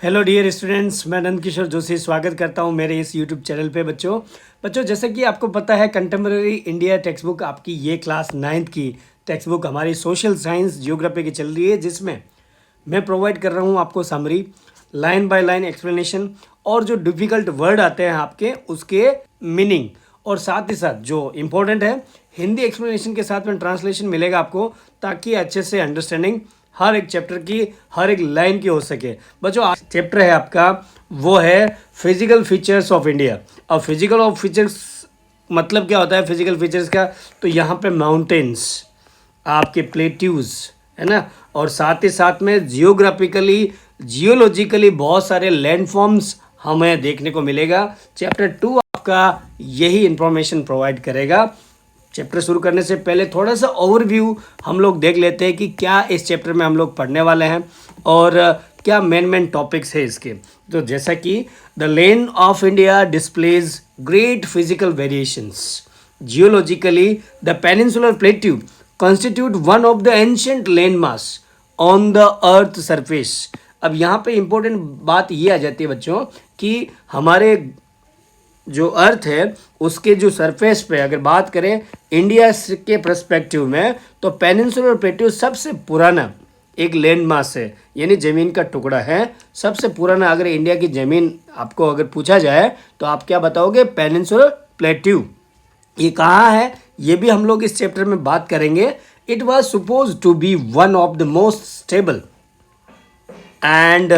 Hello dear students, मैं नंद किशोर जोशी स्वागत करता हूं मेरे इस यूट्यूब चैनल पे। बच्चों जैसे कि आपको पता है, कंटेम्प्रेरी इंडिया टेक्स्ट बुक आपकी ये क्लास 9th की टेक्स्ट बुक हमारी सोशल साइंस जियोग्राफी की चल रही है, जिसमें मैं प्रोवाइड कर रहा हूं आपको summary, line by line explanation और जो डिफ़िकल्ट वर्ड आते हैं आपके उसके मीनिंग, और साथ ही साथ जो इम्पोर्टेंट है हिंदी एक्सप्लेनेशन के साथ में ट्रांसलेशन मिलेगा आपको, ताकि अच्छे से अंडरस्टैंडिंग हर एक चैप्टर की, हर एक लाइन की हो सके। बच्चों आज चैप्टर है आपका, वो है फिजिकल फीचर्स ऑफ इंडिया। अब फिजिकल ऑफ फीचर्स मतलब क्या होता है फिजिकल फीचर्स का? तो यहाँ पे माउंटेन्स, आपके प्लेट्यूज है ना, और साथ ही साथ में जियोग्राफिकली जियोलॉजिकली बहुत सारे लैंडफॉर्म्स हमें देखने को मिलेगा। चैप्टर 2 आपका यही इंफॉर्मेशन प्रोवाइड करेगा। चैप्टर शुरू करने से पहले थोड़ा सा ओवरव्यू हम लोग देख लेते हैं कि क्या इस चैप्टर में हम लोग पढ़ने वाले हैं और क्या मेन टॉपिक्स है इसके। तो जैसा कि the land of India displays great physical variations geologically, the peninsular plateau constitute one of the ancient landmass on the earth surface। अब यहाँ पे इम्पोर्टेंट बात ये आ जाती है बच्चों कि हमारे जो अर्थ है उसके जो सरफेस पे अगर बात करें इंडिया के पर्सपेक्टिव में, तो पेनिनसुलर प्लेट्यू सबसे पुराना एक लैंड मास है, यानी ज़मीन का टुकड़ा है सबसे पुराना। अगर इंडिया की ज़मीन आपको अगर पूछा जाए तो आप क्या बताओगे? Peninsular plateau. ये कहाँ है ये भी हम लोग इस चैप्टर में बात करेंगे। It was suppose to be one of the most stable and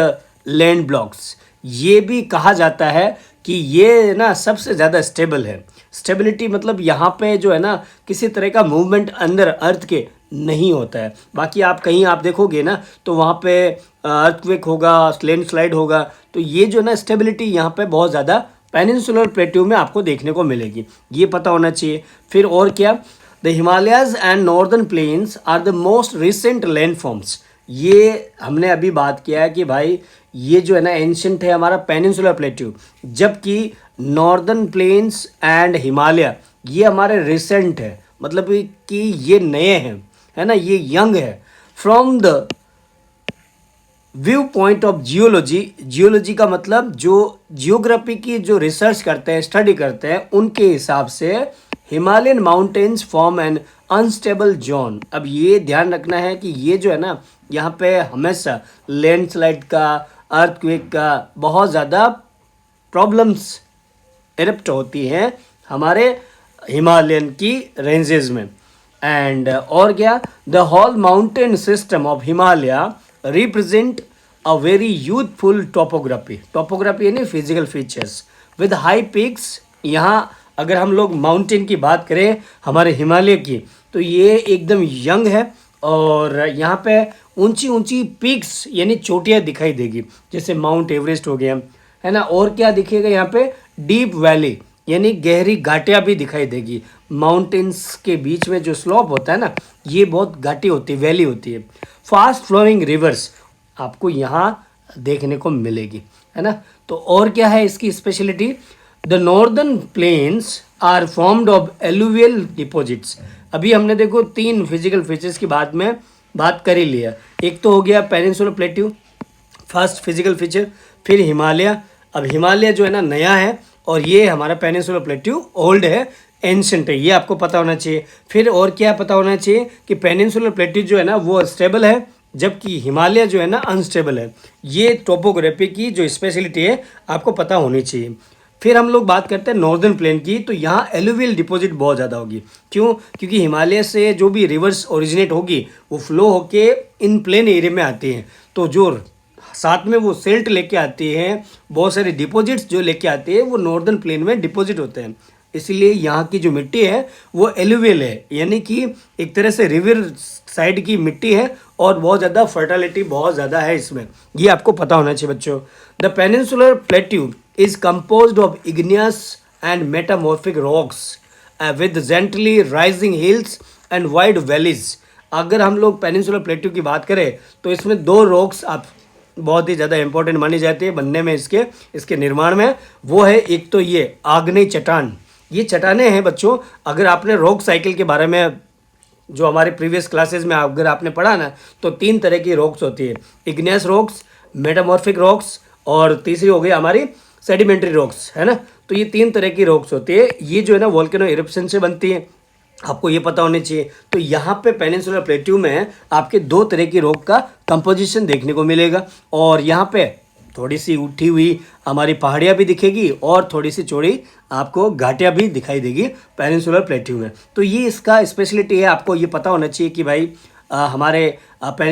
land blocks. ये भी कहा जाता है कि ये ना सबसे ज़्यादा स्टेबल है। स्टेबिलिटी मतलब यहाँ पे जो है ना किसी तरह का मूवमेंट अंदर अर्थ के नहीं होता है। बाकी आप कहीं आप देखोगे ना तो वहाँ पे अर्थक्वेक होगा, लैंडस्लाइड होगा, तो ये जो ना स्टेबिलिटी यहाँ पे बहुत ज़्यादा पेनिनसुलर प्लेट्यू में आपको देखने को मिलेगी, ये पता होना चाहिए। फिर और क्या, the Himalayas and northern plains are the most recent landforms. ये हमने अभी बात किया है कि भाई ये जो है ना एंशंट है हमारा पेनिनसुलर प्लेट्यू, जबकि नॉर्दर्न प्लेन्स एंड हिमालय ये हमारे रिसेंट है, मतलब कि ये नए हैं, है ना, ये यंग है। From the view point of geology, geology का मतलब जो जियोग्राफी की जो रिसर्च करते हैं, स्टडी करते हैं, उनके हिसाब से Himalayan mountains form an unstable zone. अब ये ध्यान रखना है कि ये जो है ना यहाँ पे हमेशा लैंडस्लाइड का, अर्थक्वेक का बहुत ज़्यादा प्रॉब्लम्स इरप्ट होती हैं हमारे हिमालयन की रेंजेस में। एंड और क्या, the whole mountain system of Himalaya represent a very youthful topography. Topography यानी physical features with high peaks. यहाँ अगर हम लोग माउंटेन की बात करें हमारे हिमालय की, तो ये एकदम यंग है और यहाँ पे ऊंची ऊंची पीक्स यानी चोटियाँ दिखाई देगी, जैसे माउंट एवरेस्ट हो गया, है ना। और क्या दिखेगा यहाँ पे? डीप वैली यानी गहरी घाटियाँ भी दिखाई देगी। माउंटेन्स के बीच में जो स्लोप होता है ना, ये बहुत घाटी होती है, वैली होती है। फास्ट फ्लोइंग रिवर्स आपको यहाँ देखने को मिलेगी, है ना। तो और क्या है इसकी speciality? The northern plains are formed of alluvial deposits. अभी हमने देखो 3 फिजिकल फीचर्स की बात कर ही लिया। एक तो हो गया peninsular plateau, first physical feature, फिर हिमालय। अब हिमालय जो है ना नया है और ये हमारा पेनिनसुलर प्लेट्यू ओल्ड है, एंशंट है, ये आपको पता होना चाहिए। फिर और क्या पता होना चाहिए कि पेनिनसुलर प्लेट्यू जो है ना वो स्टेबल है, जबकि हिमालय जो है ना अनस्टेबल है। ये टोपोग्राफी की जो स्पेशलिटी है आपको पता होनी चाहिए। फिर हम लोग बात करते हैं नॉर्दर्न प्लेन की, तो यहाँ एलुवियल डिपॉजिट बहुत ज़्यादा होगी। क्यों? क्योंकि हिमालय से जो भी रिवर्स ओरिजिनेट होगी वो फ्लो होके इन प्लेन एरिया में आती हैं, तो जो साथ में वो सिल्ट लेके आती हैं, बहुत सारे डिपॉजिट्स जो लेके आते हैं वो नॉर्दर्न प्लेन में डिपॉजिट होते हैं। इसलिए यहाँ की जो मिट्टी है वो एलुवियल है, यानी कि एक तरह से रिवर साइड की मिट्टी है और बहुत ज़्यादा फर्टिलिटी बहुत ज़्यादा है इसमें, ये आपको पता होना चाहिए बच्चों। The peninsular plateau is composed of igneous and metamorphic rocks with gently rising hills and wide valleys। अगर हम लोग पेनिनसुलर प्लेट्यू की बात करें तो इसमें 2 रॉक्स आप बहुत ही ज़्यादा इंपॉर्टेंट मानी जाती है बनने में, इसके निर्माण में। वो है एक तो ये आग्नेय चट्टान, ये चट्टानें हैं बच्चों। अगर आपने रॉक साइकिल के बारे में जो हमारे प्रीवियस क्लासेस में अगर आपने पढ़ा ना, तो 3 तरह की रॉक्स होती है, इग्नियस रॉक्स, मेटामॉर्फिक रॉक्स और तीसरी हो गई हमारी सेडिमेंट्री रॉक्स, है ना। तो ये 3 तरह की रॉक्स होती है, ये जो है ना वोल्केनो इरप्शन से बनती है, आपको ये पता होना चाहिए। तो यहाँ पे पेनिनसुलर प्लेट्यू में आपके 2 तरह की रॉक का कंपोजिशन देखने को मिलेगा, और यहाँ पे थोड़ी सी उठी हुई हमारी पहाड़ियाँ भी दिखेगी और थोड़ी सी चौड़ी आपको घाटियाँ भी दिखाई देगी पेनिनसुलर प्लेट्यू में। तो ये इसका स्पेशलिटी है, आपको ये पता होना चाहिए कि भाई हमारे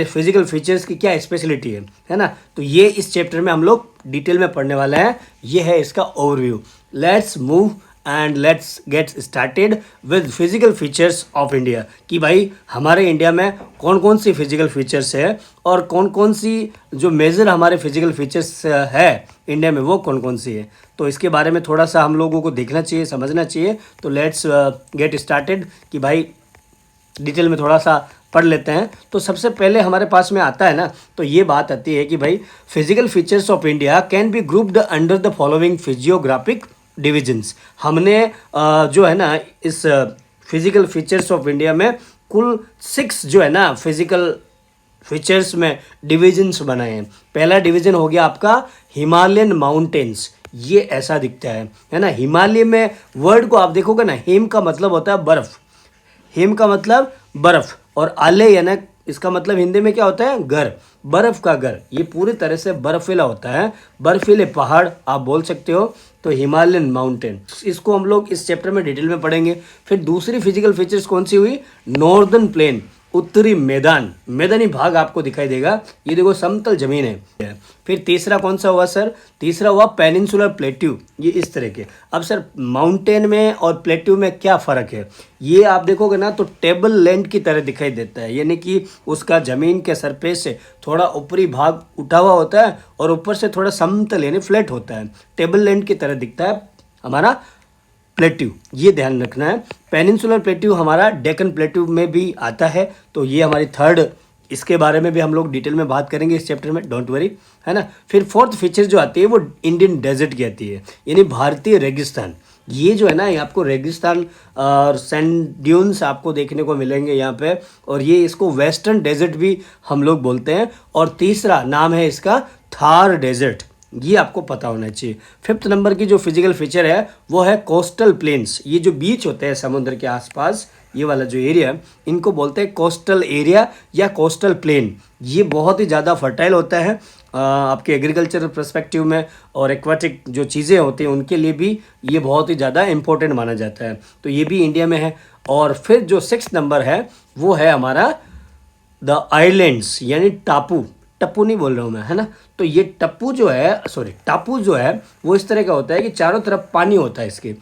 फिजिकल फीचर्स की क्या स्पेशलिटी है ना। तो ये इस चैप्टर में हम लोग डिटेल में पढ़ने वाले हैं, ये है इसका overview. Let's move and let's get started with physical features of India, कि भाई हमारे इंडिया में कौन कौन सी फिजिकल फीचर्स है और कौन कौन सी जो मेजर हमारे फिजिकल फीचर्स है इंडिया में वो कौन कौन सी है। तो इसके बारे में थोड़ा सा हम लोगों को देखना चाहिए, समझना चाहिए। तो लेट्स गेट स्टार्टेड, कि भाई डिटेल में थोड़ा सा पढ़ लेते हैं। तो सबसे पहले हमारे पास में आता है ना, तो ये बात आती है कि भाई physical features of India can be grouped under the following physiographic divisions. हमने जो है ना इस फिजिकल फीचर्स ऑफ इंडिया में कुल 6 जो है ना फिजिकल फीचर्स में डिविजन्स बनाए हैं। पहला डिवीजन हो गया आपका हिमालयन माउंटेन्स, ये ऐसा दिखता है ना। हिमालय में वर्ड को आप देखोगे ना, हिम का मतलब होता है बर्फ, हिम का मतलब बर्फ, और आले यानी इसका मतलब हिंदी में क्या होता है, घर, बर्फ का घर। ये पूरी तरह से बर्फीला होता है, बर्फीले पहाड़ आप बोल सकते हो। तो हिमालयन माउंटेन, इसको हम लोग इस चैप्टर में डिटेल में पढ़ेंगे। फिर दूसरी फिजिकल फीचर्स कौन सी हुई, नॉर्दर्न प्लेन, उत्तरी मैदान, मैदानी भाग आपको दिखाई देगा, ये देखो समतल जमीन है। फिर तीसरा कौन सा हुआ सर, तीसरा हुआ पेनिनसुलर प्लेट्यू, ये इस तरह के। अब सर माउंटेन में और प्लेट्यू में क्या फ़र्क है, ये आप देखोगे ना तो टेबल लैंड की तरह दिखाई देता है, यानी कि उसका ज़मीन के सरफेस से थोड़ा ऊपरी भाग उठा हुआ होता है और ऊपर से थोड़ा समतल यानी फ्लैट होता है, टेबल लैंड की तरह दिखता है हमारा प्लेट्यू, ये ध्यान रखना है। पेनिनसुलर प्लेट्यू हमारा डेक्कन प्लेट्यू में भी आता है, तो ये हमारी थर्ड, इसके बारे में भी हम लोग डिटेल में बात करेंगे इस चैप्टर में, डोंट वरी, है ना। फिर फोर्थ फीचर जो आती है वो इंडियन डेजर्ट की आती है, यानी भारतीय रेगिस्तान। ये जो है ना, ये आपको रेगिस्तान और सैंड ड्यून्स आपको देखने को मिलेंगे यहाँ पे, और ये इसको वेस्टर्न डेजर्ट भी हम लोग बोलते हैं। और तीसरा नाम है इसका थार डेजर्ट, ये आपको पता होना चाहिए। 5th नंबर की जो फिजिकल फीचर है वो है कोस्टल प्लेन्स, ये जो बीच होते हैं समुद्र के आसपास, ये वाला जो एरिया, इनको बोलते हैं कोस्टल एरिया या कोस्टल प्लेन। ये बहुत ही ज़्यादा फर्टाइल होता है आपके एग्रीकल्चर पर्सपेक्टिव में, और एक्वाटिक जो चीज़ें होती हैं उनके लिए भी ये बहुत ही ज़्यादा इंपॉर्टेंट माना जाता है। तो ये भी इंडिया में है। और फिर जो 6th नंबर है वो है हमारा द आइलैंड्स, यानी टापू, टप्पू नहीं बोल रहा हूँ मैं, है ना। तो ये टप्पू जो है, सॉरी टापू जो है वो इस तरह का होता है कि चारों तरफ पानी होता है इसके,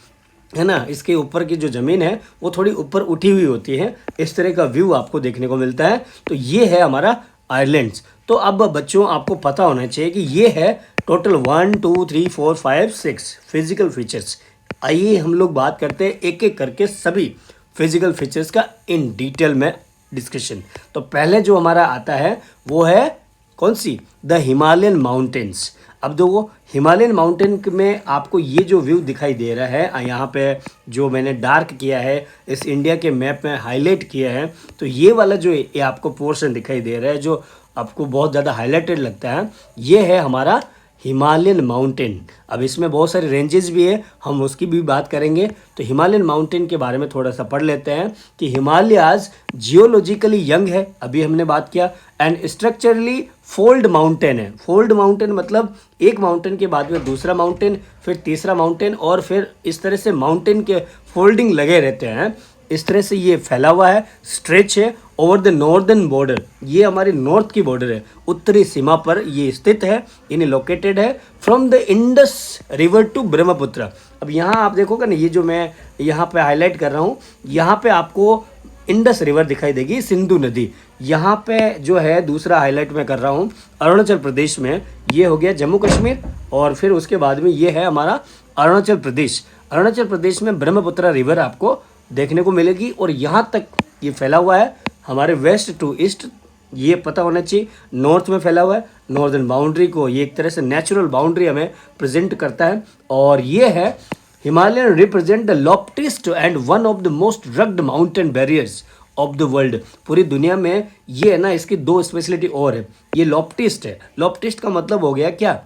है ना। इसके ऊपर की जो ज़मीन है वो थोड़ी ऊपर उठी हुई होती है, इस तरह का व्यू आपको देखने को मिलता है। तो ये है हमारा आइलैंड्स। तो अब बच्चों आपको पता होना चाहिए कि ये है टोटल 1 2 3 4 5 6 फिजिकल फीचर्स। आइए हम लोग बात करते हैं एक एक करके सभी फिजिकल फीचर्स का इन डिटेल में डिस्कशन। तो पहले जो हमारा आता है वो है कौन सी, द हिमालयन माउंटेन्स। अब देखो हिमालयन माउंटेन में आपको ये जो व्यू दिखाई दे रहा है यहाँ पे, जो मैंने डार्क किया है इस इंडिया के मैप में हाईलाइट किया है, तो ये वाला जो ये आपको पोर्शन दिखाई दे रहा है जो आपको बहुत ज़्यादा हाईलाइटेड लगता है, ये है हमारा हिमालयन माउंटेन। अब इसमें बहुत सारे रेंजेस भी है, हम उसकी भी बात करेंगे। तो हिमालयन माउंटेन के बारे में थोड़ा सा पढ़ लेते हैं कि हिमालयाज जियोलॉजिकली यंग है, अभी हमने बात किया, एंड स्ट्रक्चरली फोल्ड माउंटेन है। फोल्ड माउंटेन मतलब एक माउंटेन के बाद में दूसरा माउंटेन, फिर तीसरा माउंटेन, और फिर इस तरह से माउंटेन के फोल्डिंग लगे रहते हैं, इस तरह से ये फैला हुआ है, स्ट्रेच है ओवर द नॉर्दर्न बॉर्डर। ये हमारी नॉर्थ की बॉर्डर है, उत्तरी सीमा पर ये स्थित है, यानी लोकेटेड है from the Indus river to Brahmaputra. अब यहाँ आप देखोगे ना, ये जो मैं यहाँ पे हाईलाइट कर रहा हूँ, यहाँ पे आपको इंडस रिवर दिखाई देगी, सिंधु नदी। यहाँ पे जो है दूसरा हाईलाइट मैं कर रहा हूँ अरुणाचल प्रदेश में, ये हो गया जम्मू कश्मीर, और फिर उसके बाद में ये है हमारा अरुणाचल प्रदेश। अरुणाचल प्रदेश में ब्रह्मपुत्र रिवर आपको देखने को मिलेगी, और यहाँ तक ये फैला हुआ है हमारे वेस्ट टू ईस्ट, ये पता होना चाहिए। नॉर्थ में फैला हुआ है, नॉर्दर्न बाउंड्री को ये एक तरह से नेचुरल बाउंड्री हमें प्रेजेंट करता है। और ये है Himalayan represent the loftiest and one of the most rugged mountain barriers of the world. पूरी दुनिया में ये है ना, इसकी 2 स्पेशलिटी और है। ये लॉफ्टेस्ट है, लॉफ्टेस्ट का मतलब हो गया क्या,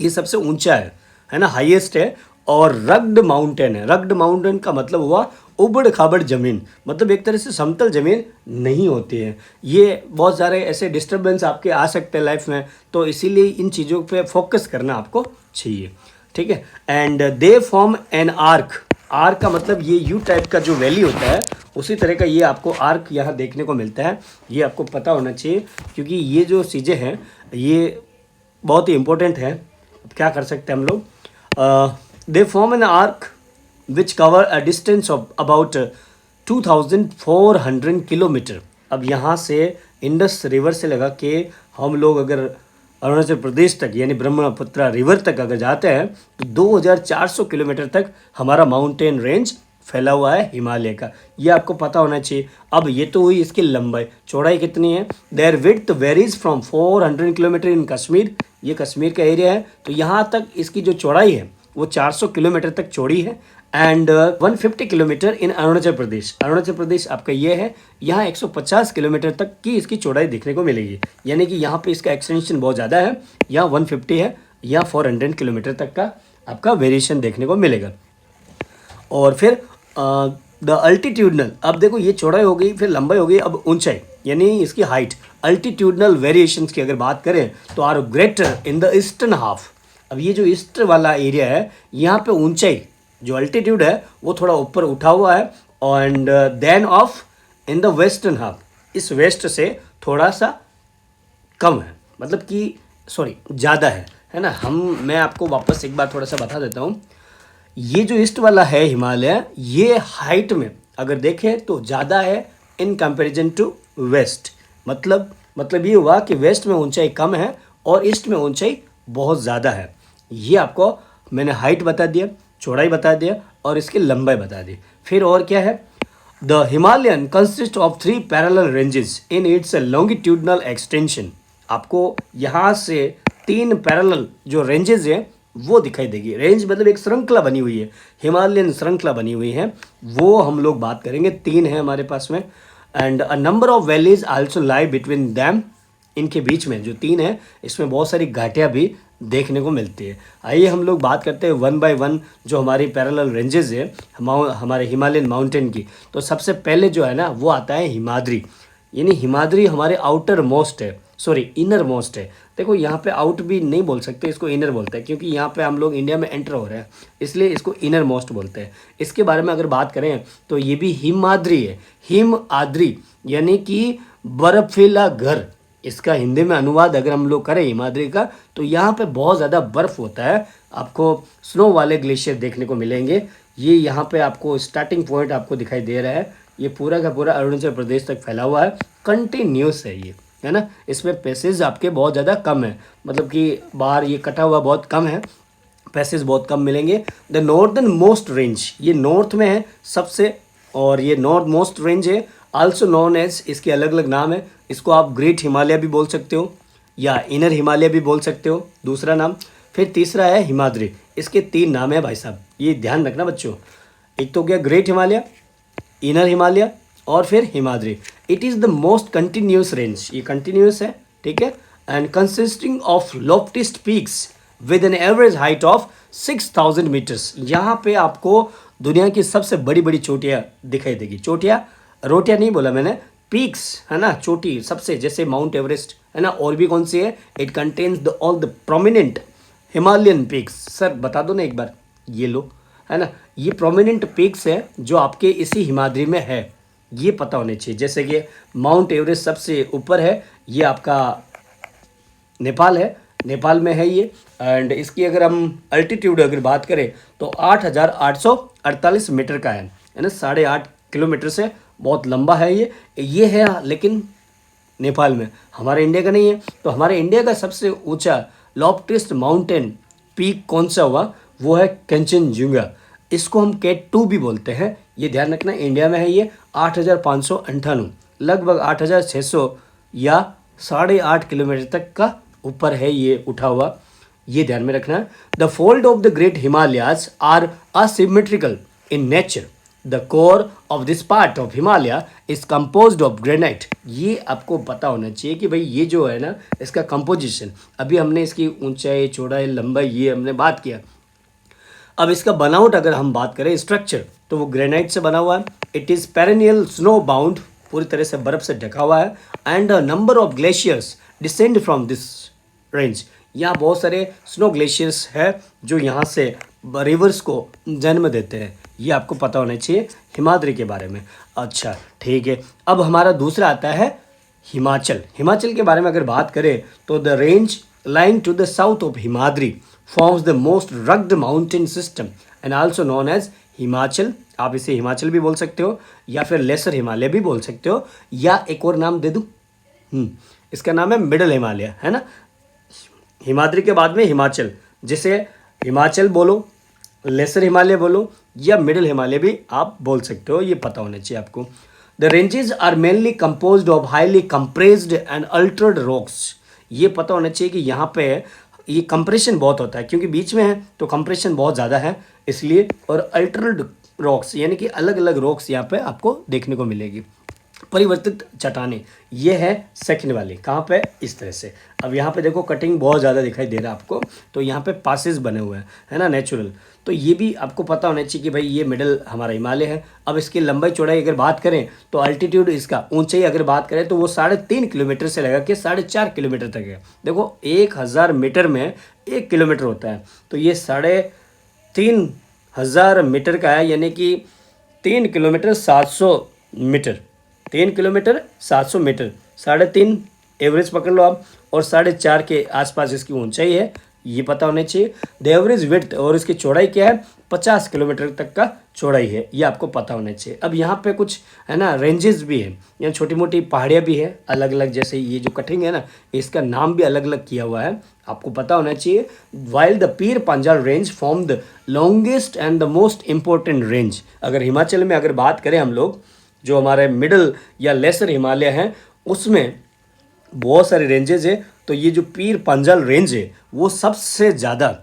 ये सबसे ऊंचा है ना, हाईएस्ट है। और रग्ड माउंटेन है। रग्ड माउंटेन का मतलब हुआ उबड़ खाबड़ ज़मीन, मतलब एक तरह से समतल ज़मीन नहीं होती है। ये बहुत सारे ऐसे डिस्टर्बेंस आपके आ सकते हैं लाइफ में, तो इसीलिए इन चीज़ों पे फोकस करना आपको चाहिए, ठीक है। And they form an arc. Arc का मतलब ये यू टाइप का जो वैली होता है, उसी तरह का ये आपको आर्क यहाँ देखने को मिलता है। ये आपको पता होना चाहिए, क्योंकि ये जो चीज़ें हैं ये बहुत ही इम्पोर्टेंट है। अब क्या कर सकते हैं हम लोग, they form an arc which cover a distance of about 2400 kilometre. अब यहाँ से इंडस रिवर से लगा के हम लोग अगर अरुणाचल प्रदेश तक यानी ब्रह्मपुत्र रिवर तक अगर जाते हैं तो 2400 किलोमीटर तक हमारा माउंटेन रेंज फैला हुआ है हिमालय का। ये आपको पता होना चाहिए। अब ये तो हुई इसकी लंबाई। चौड़ाई कितनी है? Their width varies from 400 kilometre in Kashmir. ये कश्मीर का एरिया है, तो यहाँ तक इसकी जो चौड़ाई है वो 400 किलोमीटर तक चौड़ी है। एंड 150 किलोमीटर इन अरुणाचल प्रदेश। अरुणाचल प्रदेश आपका ये है, यहाँ 150 किलोमीटर तक की इसकी चौड़ाई देखने को मिलेगी। यानी कि यहाँ पे इसका एक्सटेंशन बहुत ज़्यादा है, यहाँ 150 है, यहाँ 400 किलोमीटर तक का आपका वेरिएशन देखने को मिलेगा। और फिर द अल्टीट्यूडनल, अब देखो ये चौड़ाई हो गई, फिर लंबाई हो गई, अब ऊंचाई यानी इसकी हाइट। अल्टीट्यूडनल वेरिएशंस की अगर बात करें तो are greater in the eastern half. अब ये जो ईस्ट वाला एरिया है, यहाँ पे ऊंचाई जो अल्टीट्यूड है वो थोड़ा ऊपर उठा हुआ है। And then of in the western half, इस वेस्ट से थोड़ा सा कम है, मतलब कि सॉरी ज़्यादा है ना। मैं आपको वापस एक बार थोड़ा सा बता देता हूँ। ये जो ईस्ट वाला है हिमालय, ये हाइट में अगर देखें तो ज़्यादा है इन कंपैरिजन टू वेस्ट। मतलब ये हुआ कि वेस्ट में ऊंचाई कम है और ईस्ट में ऊंचाई बहुत ज़्यादा है। ये आपको मैंने हाइट बता दिया, चौड़ाई बता दिया और इसकी लंबाई बता दी। फिर और क्या है? The Himalayan consist of 3 parallel ranges in its longitudinal extension. आपको यहाँ से 3 पैरेलल जो रेंजेस हैं वो दिखाई देगी। रेंज मतलब एक श्रृंखला बनी हुई है, हिमालयन श्रृंखला बनी हुई है, वो हम लोग बात करेंगे। 3 है हमारे पास में। And a number of valleys also lie between them. इनके बीच में जो 3 है, इसमें बहुत सारी घाटियाँ भी देखने को मिलती है। आइए हम लोग बात करते हैं 1 बाय 1 जो हमारी पैरेलल रेंजेस है हमारे हिमालयन माउंटेन की। तो सबसे पहले जो है ना वो आता है हिमाद्री। यानी हिमाद्री हमारे आउटर मोस्ट है, सॉरी इनर मोस्ट है। देखो यहाँ पे आउट भी नहीं बोल सकते, इसको इनर बोलते हैं, क्योंकि यहाँ पे हम लोग इंडिया में एंटर हो रहे हैं, इसलिए इसको इनर मोस्ट बोलते हैं। इसके बारे में अगर बात करें तो ये भी हिमाद्री है। हिम आद्री यानी कि बर्फीला घर, इसका हिंदी में अनुवाद अगर हम लोग करें हिमाद्री का, तो यहाँ पे बहुत ज़्यादा बर्फ़ होता है। आपको स्नो वाले ग्लेशियर देखने को मिलेंगे। ये यहाँ पे आपको स्टार्टिंग पॉइंट आपको दिखाई दे रहा है, ये पूरा का पूरा अरुणाचल प्रदेश तक फैला हुआ है, कंटिन्यूस है ये, है ना। इसमें पैसेज आपके बहुत ज़्यादा कम है, मतलब कि बाहर ये कटा हुआ बहुत कम है, पैसेज बहुत कम मिलेंगे। द नॉर्दर्न मोस्ट रेंज, ये नॉर्थ में है सबसे, और ये नॉर्थ मोस्ट रेंज है, आल्सो नोन एज, इसके अलग अलग नाम है। इसको आप ग्रेट हिमालय भी बोल सकते हो या इनर हिमालय भी बोल सकते हो, दूसरा नाम। फिर तीसरा है हिमाद्री। इसके 3 नाम है भाई साहब, ये ध्यान रखना बच्चों। एक तो क्या, ग्रेट हिमालय, इनर हिमालय और फिर Himadri. It is the most continuous range, ये कंटिन्यूस है, ठीक है। And consisting of loftiest peaks with an average height of 6000 metres. यहाँ पे आपको दुनिया की सबसे बड़ी बड़ी चोटियाँ दिखाई देगी। चोटियाँ, रोटियाँ नहीं बोला मैंने, पीक्स है ना, चोटी सबसे, जैसे माउंट एवरेस्ट है ना। और भी कौन सी है? It contains the all the prominent Himalayan peaks. Sir बता दो ना एक बार, ये लो है ना, ये प्रोमिनेंट पीक्स है जो आपके इसी हिमाद्री में है, ये पता होने चाहिए। जैसे कि माउंट एवरेस्ट सबसे ऊपर है, ये आपका नेपाल है, नेपाल में है ये। एंड इसकी अगर हम अल्टीट्यूड अगर बात करें तो 8848 मीटर का है ना, 8.5 किलोमीटर से बहुत लंबा है ये है, लेकिन नेपाल में, हमारे इंडिया का नहीं है। तो हमारे इंडिया का सबसे ऊंचा लॉफ्टेस्ट माउंटेन पीक कौन सा हुआ? वो है कंचनजुंगा। इसको हम K2 भी बोलते हैं, ये ध्यान रखना। इंडिया में है ये 8598, लगभग 8600 या 8.5 किलोमीटर तक का ऊपर है ये उठा हुआ, ये ध्यान में रखना। The fold of the great Himalayas are asymmetrical in nature. The core of this part of Himalaya is composed of granite. ये आपको पता होना चाहिए कि भाई ये जो है ना इसका कंपोजिशन, अभी हमने इसकी ऊंचाई चौड़ाई लंबाई ये हमने बात किया। अब इसका बनावट अगर हम बात करें स्ट्रक्चर, तो वो ग्रेनाइट से बना हुआ है। It is perennial snow bound, पूरी तरह से बर्फ़ से ढका हुआ है। And number of glaciers descend from this range. यहाँ बहुत सारे स्नो ग्लेशियर्स है जो यहाँ से रिवर्स को जन्म देते हैं। ये आपको पता होना चाहिए हिमाद्री के बारे में। अच्छा ठीक है, अब हमारा दूसरा आता है हिमाचल। हिमाचल के बारे में अगर बात करें तो the range line to the south of Himadri forms the most rugged mountain system and also known as Himachal. आप इसे हिमाचल भी बोल सकते हो या फिर लेसर हिमालय भी बोल सकते हो, या एक और नाम दे दूँ, इसका नाम है मिडल हिमालय, है ना। हिमाद्री के बाद में हिमाचल, जिसे हिमाचल बोलो, लेसर हिमालय बोलो या मिडिल हिमालय भी आप बोल सकते हो। ये पता होना चाहिए आपको। The ranges are mainly composed of highly compressed and altered rocks. ये पता होना चाहिए कि यहाँ पे ये कंप्रेशन बहुत होता है, क्योंकि बीच में है तो कंप्रेशन बहुत ज़्यादा है इसलिए। और अल्टर्ड रॉक्स यानी कि अलग अलग रॉक्स यहाँ पे आपको देखने को मिलेगी। परिवर्तित चट्टानें, ये है सेकंड वाली, कहाँ पे, इस तरह से। अब यहाँ पे देखो कटिंग बहुत ज़्यादा दिखाई दे रहा है आपको, तो यहाँ पे पासेस बने हुए हैं, है ना, नेचुरल। तो ये भी आपको पता होना चाहिए कि भाई ये मिडल हमारा हिमालय है। अब इसकी लंबाई चौड़ाई अगर बात करें तो अल्टीट्यूड, इसका ऊंचाई अगर बात करें तो वो 3.5 किलोमीटर से लगा के 4.5 किलोमीटर तक है। देखो 1000 मीटर में 1 किलोमीटर होता है, तो ये 3500 मीटर का है, यानी कि 3 kilometre 700 metre. 3 kilometre 700 metre, 3.5 average पकड़ लो आप, और 4.5 के आसपास इसकी ऊंचाई है, ये पता होना चाहिए। द एवरेज विड्थ, और इसकी चौड़ाई क्या है, 50 किलोमीटर तक का चौड़ाई है, ये आपको पता होना चाहिए। अब यहाँ पे कुछ है ना रेंजेस भी है, यहाँ छोटी मोटी पहाड़ियाँ भी है अलग अलग, जैसे ये जो कटिंग है ना इसका नाम भी अलग अलग किया हुआ है, आपको पता होना चाहिए। While the Pir Panjal range form the longest and the most important range. अगर हिमाचल में अगर बात करें हम लोग, जो हमारे मिडल या लेसर हिमालय हैं उसमें बहुत सारे रेंजेज है, तो ये जो पीर पंजाल रेंज है वो सबसे ज़्यादा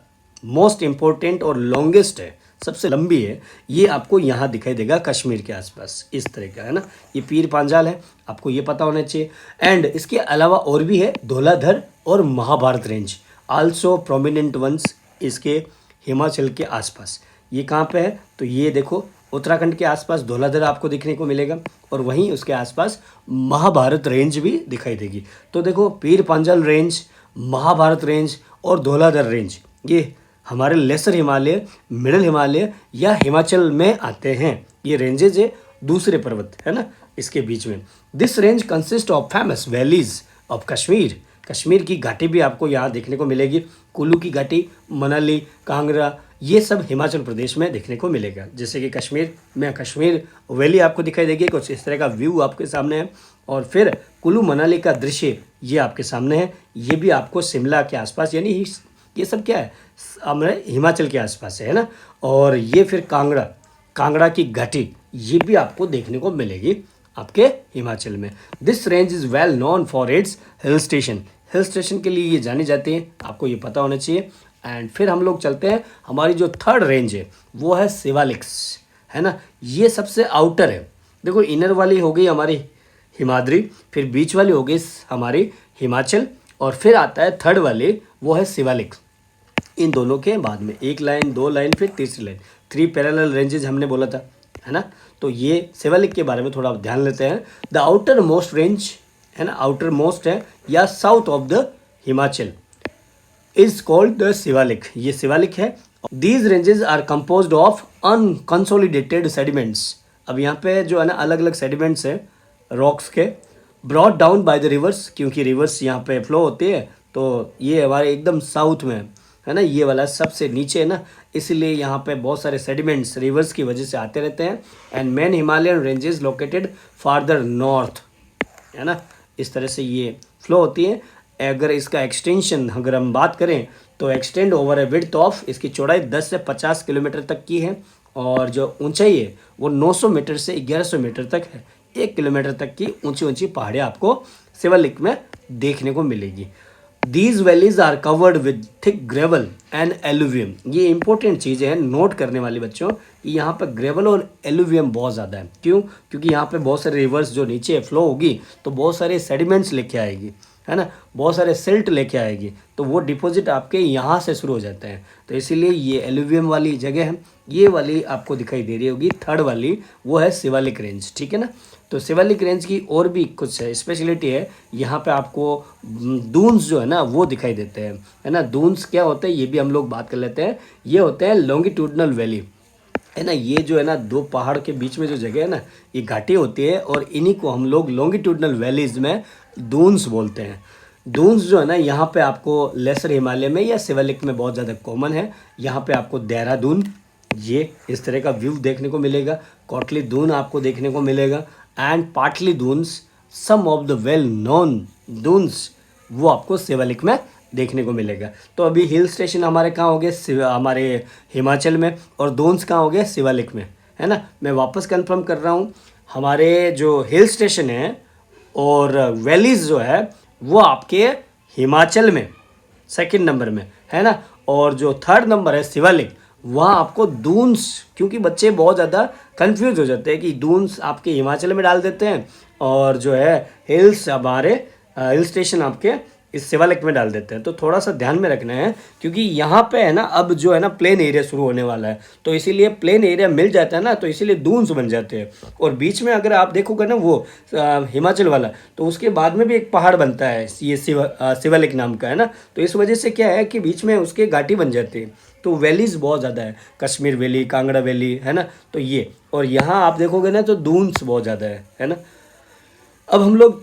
मोस्ट इम्पोर्टेंट और लॉन्गेस्ट है, सबसे लंबी है। ये आपको यहाँ दिखाई देगा कश्मीर के आसपास, इस तरह का, है ना। ये पीर पंजाल है, आपको ये पता होना चाहिए। एंड इसके अलावा और भी है धौलाधर और Mahabharat range, also prominent ones इसके हिमाचल के आसपास। ये कहाँ पे है, तो ये देखो उत्तराखंड के आसपास धौलाधर आपको देखने को मिलेगा, और वहीं उसके आसपास महाभारत रेंज भी दिखाई देगी। तो देखो पीर पांजाल रेंज, महाभारत रेंज और धौलाधर रेंज, ये हमारे लेसर हिमालय, मिडिल हिमालय या हिमाचल में आते हैं। ये रेंजेज है दूसरे पर्वत, है ना, इसके बीच में। This range consist of famous valleys of Kashmir. Kashmir की घाटी भी आपको यहाँ देखने को मिलेगी, कुल्लू की घाटी, मनाली, कांगड़ा, ये सब हिमाचल प्रदेश में देखने को मिलेगा। जैसे कि कश्मीर में कश्मीर वैली आपको दिखाई देगी, कुछ इस तरह का व्यू आपके सामने है। और फिर कुल्लू मनाली का दृश्य ये आपके सामने है, ये भी आपको शिमला के आसपास, यानी ये सब क्या है, हमारे हिमाचल के आसपास है ना। और ये फिर कांगड़ा की घाटी, ये भी आपको देखने को मिलेगी आपके हिमाचल में। This range is well known for its hill station. Hill station के लिए ये जाने जाते हैं, आपको ये पता होना चाहिए। एंड फिर हम लोग चलते हैं, हमारी जो थर्ड रेंज है वो है शिवालिक्स, है ना। ये सबसे आउटर है। देखो इनर वाली हो गई हमारी हिमाद्री, फिर बीच वाली हो गई हमारी हिमाचल, और फिर आता है थर्ड वाली, वो है शिवालिक्स। इन दोनों के बाद में एक लाइन, दो लाइन, फिर तीसरी लाइन, 3 पैरेलल रेंजेज हमने बोला था, है ना। तो ये शिवालिक के बारे में थोड़ा ध्यान लेते हैं। द आउटर मोस्ट रेंज, है ना, आउटर मोस्ट है या south of the Himachal is called the Shivalik, ये शिवालिक है। These ranges are composed of unconsolidated sediments. अब यहाँ पे जो है ना अलग अलग सेडिमेंट्स है रॉक्स के, brought down by the reverse, क्योंकि रिवर्स यहाँ पे फ्लो होती है, तो ये हमारे एकदम साउथ में है ना, ये वाला सबसे नीचे है ना, इसलिए यहाँ पे बहुत सारे सेडिमेंट्स रिवर्स की वजह से आते रहते हैं। And main Himalayan ranges located farther north, है ना, इस तरह से ये फ्लो होती है। अगर इसका एक्सटेंशन अगर हम बात करें तो extend over A width of, इसकी चौड़ाई 10 से 50 किलोमीटर तक की है, और जो ऊंचाई है वो 900 मीटर से 1100 मीटर तक है। 1 किलोमीटर तक की ऊंची ऊंची पहाड़ियाँ आपको शिवालिक में देखने को मिलेगी। These valleys are covered with thick gravel and alluvium. ये इंपॉर्टेंट चीज़ें हैं नोट करने वाली बच्चों, कि यहाँ पर ग्रेवल और एलुवियम बहुत ज़्यादा है। क्यों? क्योंकि यहाँ पे बहुत सारे रिवर्स जो नीचे फ्लो होगी तो बहुत सारे सेडिमेंट्स लेके आएगी, है ना, बहुत सारे सिल्ट लेके आएगी, तो वो डिपॉजिट आपके यहाँ से शुरू हो जाते हैं। तो इसीलिए ये एलुवियम वाली जगह है। ये वाली आपको दिखाई दे रही होगी थर्ड वाली, वो है शिवालिक रेंज, ठीक है ना। तो शिवालिक रेंज की और भी कुछ स्पेशलिटी है। यहाँ पे आपको दून्स जो है ना वो दिखाई देते हैं, है ना। दून्स क्या होते हैं ये भी हम लोग बात कर लेते हैं। ये होते हैं लॉन्गिट्यूडनल वैली, है ना। ये जो है ना दो पहाड़ के बीच में जो जगह है ना, ये घाटी होती है और इन्हीं को हम लोग लॉन्गिट्यूडनल वैलीज में दून्स बोलते हैं। दून्स जो है ना यहाँ पे आपको लेसर हिमालय में या शिवालिक में बहुत ज़्यादा कॉमन है। यहाँ पे आपको देहरादून ये इस तरह का व्यू देखने को मिलेगा, कोटली दून आपको देखने को मिलेगा, एंड पाटली दून्स, सम of the well known Duns, वो आपको शिवालिक में देखने को मिलेगा। तो अभी हिल स्टेशन हमारे कहाँ हो गए? हमारे हिमाचल में, और दून्स कहाँ हो गए? शिवालिक में, है ना। मैं वापस कंफर्म कर रहा हूँ, हमारे जो हिल स्टेशन है और वैलीज जो है वो आपके हिमाचल में सेकंड नंबर में, है ना। और जो थर्ड नंबर है शिवालिक, वहाँ आपको दून्स, क्योंकि बच्चे बहुत ज़्यादा कंफ्यूज हो जाते हैं कि दून्स आपके हिमाचल में डाल देते हैं और जो है हिल्स हमारे हिल स्टेशन आपके इस शिवालिक में डाल देते हैं। तो थोड़ा सा ध्यान में रखना है, क्योंकि यहाँ पे है ना अब जो है ना प्लेन एरिया शुरू होने वाला है, तो इसीलिए प्लेन एरिया मिल जाता है ना, तो इसीलिए दून्स बन जाते हैं। और बीच में अगर आप देखोगे ना वो हिमाचल वाला, तो उसके बाद में भी एक पहाड़ बनता है ये शिवालिक नाम का, है ना। तो इस वजह से क्या है कि बीच में उसके घाटी बन जाती है। तो वैलीज बहुत ज़्यादा है, कश्मीर वैली, कांगड़ा वैली, है ना। तो ये, और यहाँ आप देखोगे ना तो दून्स बहुत ज़्यादा है ना। अब हम लोग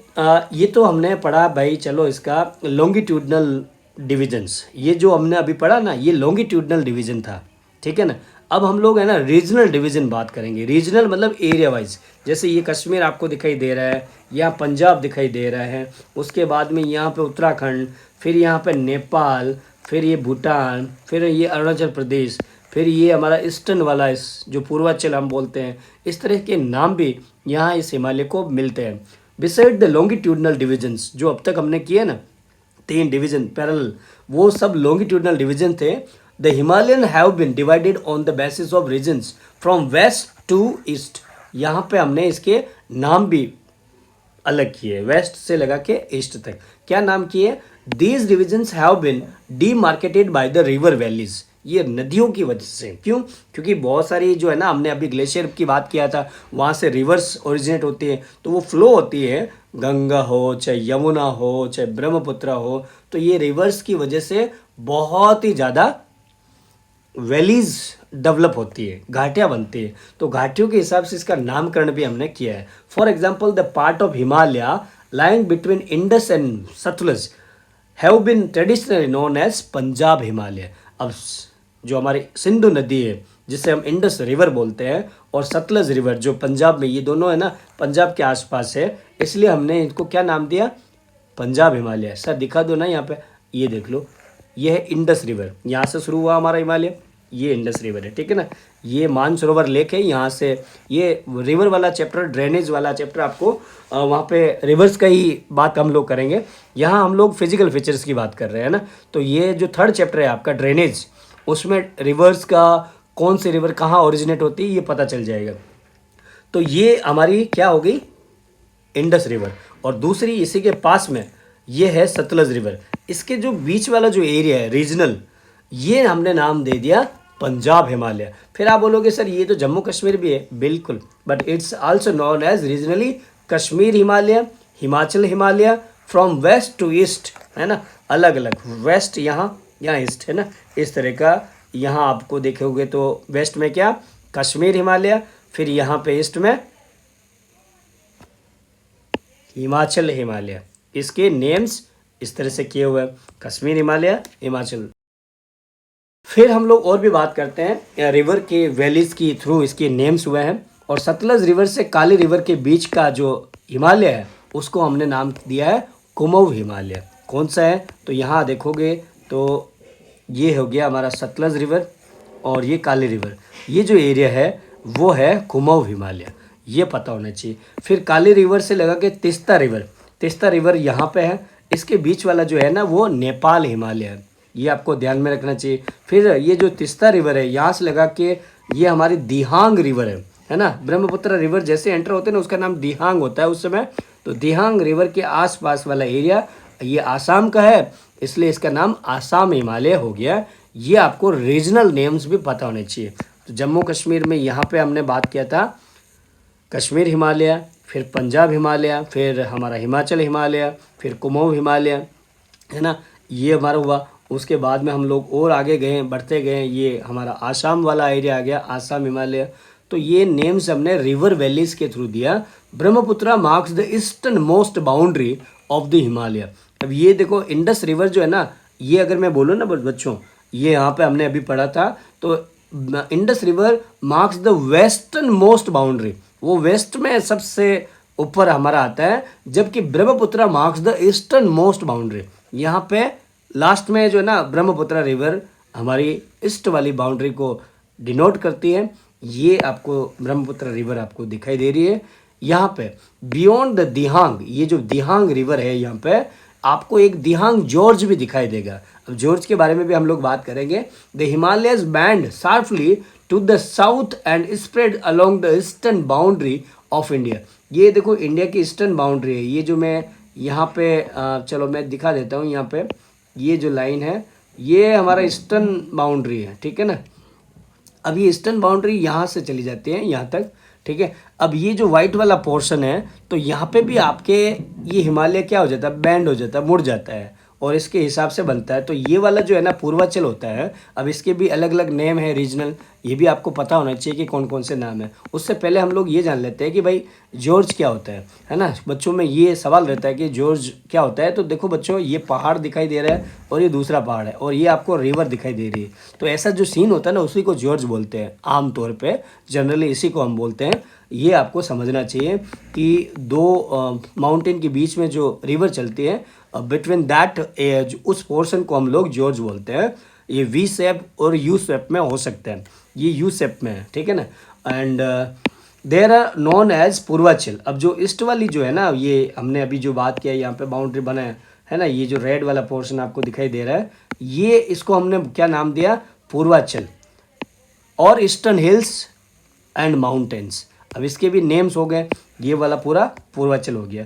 ये तो हमने पढ़ा भाई, चलो इसका लॉन्गिट्यूडनल डिविजन्स, ये जो हमने अभी पढ़ा ना ये लॉन्गिट्यूडनल डिवीजन था, ठीक है ना। अब हम लोग है ना रीजनल डिवीजन बात करेंगे। रीजनल मतलब एरिया वाइज, जैसे ये कश्मीर आपको दिखाई दे रहा है, यहाँ पंजाब दिखाई दे रहा है, उसके बाद में यहाँ पे उत्तराखंड, फिर यहाँ पे नेपाल, फिर ये भूटान, फिर ये अरुणाचल प्रदेश, फिर ये हमारा ईस्टर्न वाला इस जो पूर्वांचल हम बोलते हैं, इस तरह के नाम भी यहाँ इस हिमालय को मिलते हैं। बिसाइड द लॉन्गिट्यूडनल डिविजन्स जो अब तक हमने किए ना 3 डिवीजन पैरेलल, वो सब लॉन्गिट्यूडनल डिवीजन थे। The Himalayan have been divided on the basis of regions from west to east. यहाँ पे हमने इसके नाम भी अलग किए, वेस्ट से लगा के ईस्ट तक। क्या नाम किए? These divisions have been demarcated by the river valleys. ये नदियों की वजह से। क्यों? क्योंकि बहुत सारी जो है ना, हमने अभी ग्लेशियर की बात किया था, वहाँ से रिवर्स ओरिजिनेट होती है, तो वो फ्लो होती है, गंगा हो चाहे यमुना हो चाहे ब्रह्मपुत्र हो, तो ये रिवर्स की वजह से बहुत ही ज़्यादा वैलीज डेवलप होती है, घाटियाँ बनती है। तो घाटियों के हिसाब से इसका नामकरण भी हमने किया है। For example the part of Himalaya lying between Indus and Satluj have been traditionally known as Punjab Himalaya. अब जो हमारी सिंधु नदी है जिसे हम इंडस रिवर बोलते हैं, और सतलज रिवर जो पंजाब में, ये दोनों है ना पंजाब के आसपास है, इसलिए हमने इनको क्या नाम दिया? पंजाब हिमालय। सर दिखा दो ना, यहाँ पे ये देख लो, ये है इंडस रिवर, यहाँ से शुरू हुआ हमारा हिमालय, ये इंडस रिवर है, ठीक है ना। ये मानसरोवर लेक है, यहाँ से ये रिवर वाला चैप्टर, ड्रेनेज वाला चैप्टर आपको वहाँ पे रिवर्स का ही बात हम लोग करेंगे। यहाँ हम लोग फिजिकल फीचर्स की बात कर रहे हैं ना। तो ये जो थर्ड चैप्टर है आपका ड्रेनेज, उसमें रिवर्स का कौन सी रिवर कहाँ ओरिजिनेट होती है ये पता चल जाएगा। तो ये हमारी क्या हो गई? Indus river. और दूसरी इसी के पास में ये है सतलज रिवर। इसके जो बीच वाला जो एरिया है रीजनल, ये हमने नाम दे दिया पंजाब हिमालय। फिर आप बोलोगे सर ये तो जम्मू कश्मीर भी है, बिल्कुल, but it's also known as regionally Kashmir Himalaya, Himachal Himalaya, from west to east, है ना, अलग अलग, वेस्ट यहाँ ईस्ट, है ना, इस तरह का। यहाँ आपको देखोगे तो वेस्ट में क्या? कश्मीर हिमालय, फिर यहाँ पे ईस्ट में हिमाचल हिमालय। इसके नेम्स इस तरह से किए हुए हैं, कश्मीर हिमालय, हिमाचल। फिर हम लोग और भी बात करते हैं रिवर के वैलीज की थ्रू इसके नेम्स हुए हैं। और सतलज रिवर से काली रिवर के बीच का जो हिमालय है उसको हमने नाम दिया है कुमाऊं हिमालय। कौन सा है? तो यहाँ देखोगे तो ये हो गया हमारा सतलज रिवर, और ये काली रिवर, ये जो एरिया है वो है कुमाऊं हिमालय, ये पता होना चाहिए। फिर काली रिवर से लगा के तिस्ता रिवर, तिस्ता रिवर यहाँ पे है, इसके बीच वाला जो है ना वो नेपाल हिमालय है, ये आपको ध्यान में रखना चाहिए। फिर ये जो तीस्ता रिवर है यहाँ से लगा के ये हमारी दिहांग रिवर है ना। ब्रह्मपुत्र रिवर जैसे एंटर होते हैं ना उसका नाम दिहांग होता है उस समय। तो दिहांग रिवर के आसपास वाला एरिया ये आसाम का है, इसलिए इसका नाम आसाम हिमालय हो गया। ये आपको रीजनल नेम्स भी पता होने चाहिए। तो जम्मू कश्मीर में यहाँ पे हमने बात किया था कश्मीर हिमालय, फिर पंजाब हिमालय, फिर हमारा हिमाचल हिमालय, फिर कुमाऊं हिमालय, है ना, ये हमारा हुआ। उसके बाद में हम लोग और आगे गए, बढ़ते गए, ये हमारा आसाम वाला एरिया आ गया, आसाम हिमालय। तो ये नेम्स हमने रिवर वैलीज के थ्रू दिया। Brahmaputra marks the eastern most boundary of the Himalaya. अब ये देखो इंडस रिवर जो है ना, ये अगर मैं बोलूँ ना बच्चों, ये यहाँ पे हमने अभी पढ़ा था, तो Indus river marks the western most boundary, वो वेस्ट में सबसे ऊपर हमारा आता है, जबकि Brahmaputra marks the eastern most boundary. यहाँ पे लास्ट में जो है ना ब्रह्मपुत्र रिवर हमारी ईस्ट वाली बाउंड्री को डिनोट करती है। ये आपको ब्रह्मपुत्र रिवर आपको दिखाई दे रही है यहाँ पे। बियॉन्ड द दिहांग, ये जो दिहांग रिवर है यहाँ पे आपको एक दिहांग जॉर्ज भी दिखाई देगा। अब जॉर्ज के बारे में भी हम लोग बात करेंगे। The Himalayas bend sharply to the south and spread along the eastern boundary of India. ये देखो इंडिया की ईस्टर्न बाउंड्री है, ये जो मैं यहाँ पे चलो मैं दिखा देता हूँ। यहाँ पे ये जो लाइन है ये हमारा ईस्टर्न बाउंड्री है, ठीक है ना। अब ये ईस्टर्न बाउंड्री यहाँ से चली जाती है यहाँ तक, ठीक है। अब ये जो वाइट वाला पोर्शन है तो यहाँ पे भी आपके ये हिमालय क्या हो जाता है, बैंड हो जाता है, मुड़ जाता है, और इसके हिसाब से बनता है। तो ये वाला जो है ना पूर्वांचल होता है। अब इसके भी अलग अलग नेम है रीजनल, ये भी आपको पता होना चाहिए कि कौन कौन से नाम है। उससे पहले हम लोग ये जान लेते हैं कि भाई जॉर्ज क्या होता है ना। बच्चों में ये सवाल रहता है कि जॉर्ज क्या होता है। तो देखो बच्चों, ये पहाड़ दिखाई दे रहा है और ये दूसरा पहाड़ है और ये आपको रिवर दिखाई दे रही है। तो ऐसा जो सीन होता है ना उसी को जॉर्ज बोलते हैं आमतौर पर, जनरली इसी को हम बोलते हैं। ये आपको समझना चाहिए कि दो माउंटेन के बीच में जो रिवर चलती है, बिटवीन दैट एज, उस पोर्शन को हम लोग जॉर्ज बोलते हैं। ये वी शेप और यू शेप में हो सकते हैं, ये यू शेप में है, ठीक है ना। And they're are known as Purvanchal. अब जो ईस्ट वाली जो है ना, ये हमने अभी जो बात किया यहाँ पे बाउंड्री बना है ना, ये जो रेड वाला पोर्शन आपको दिखाई दे रहा है, ये इसको हमने क्या नाम दिया, पूर्वांचल और ईस्टर्न हिल्स एंड माउंटेन्स। अब इसके भी नेम्स हो गए, ये वाला पूरा पूर्वांचल हो गया।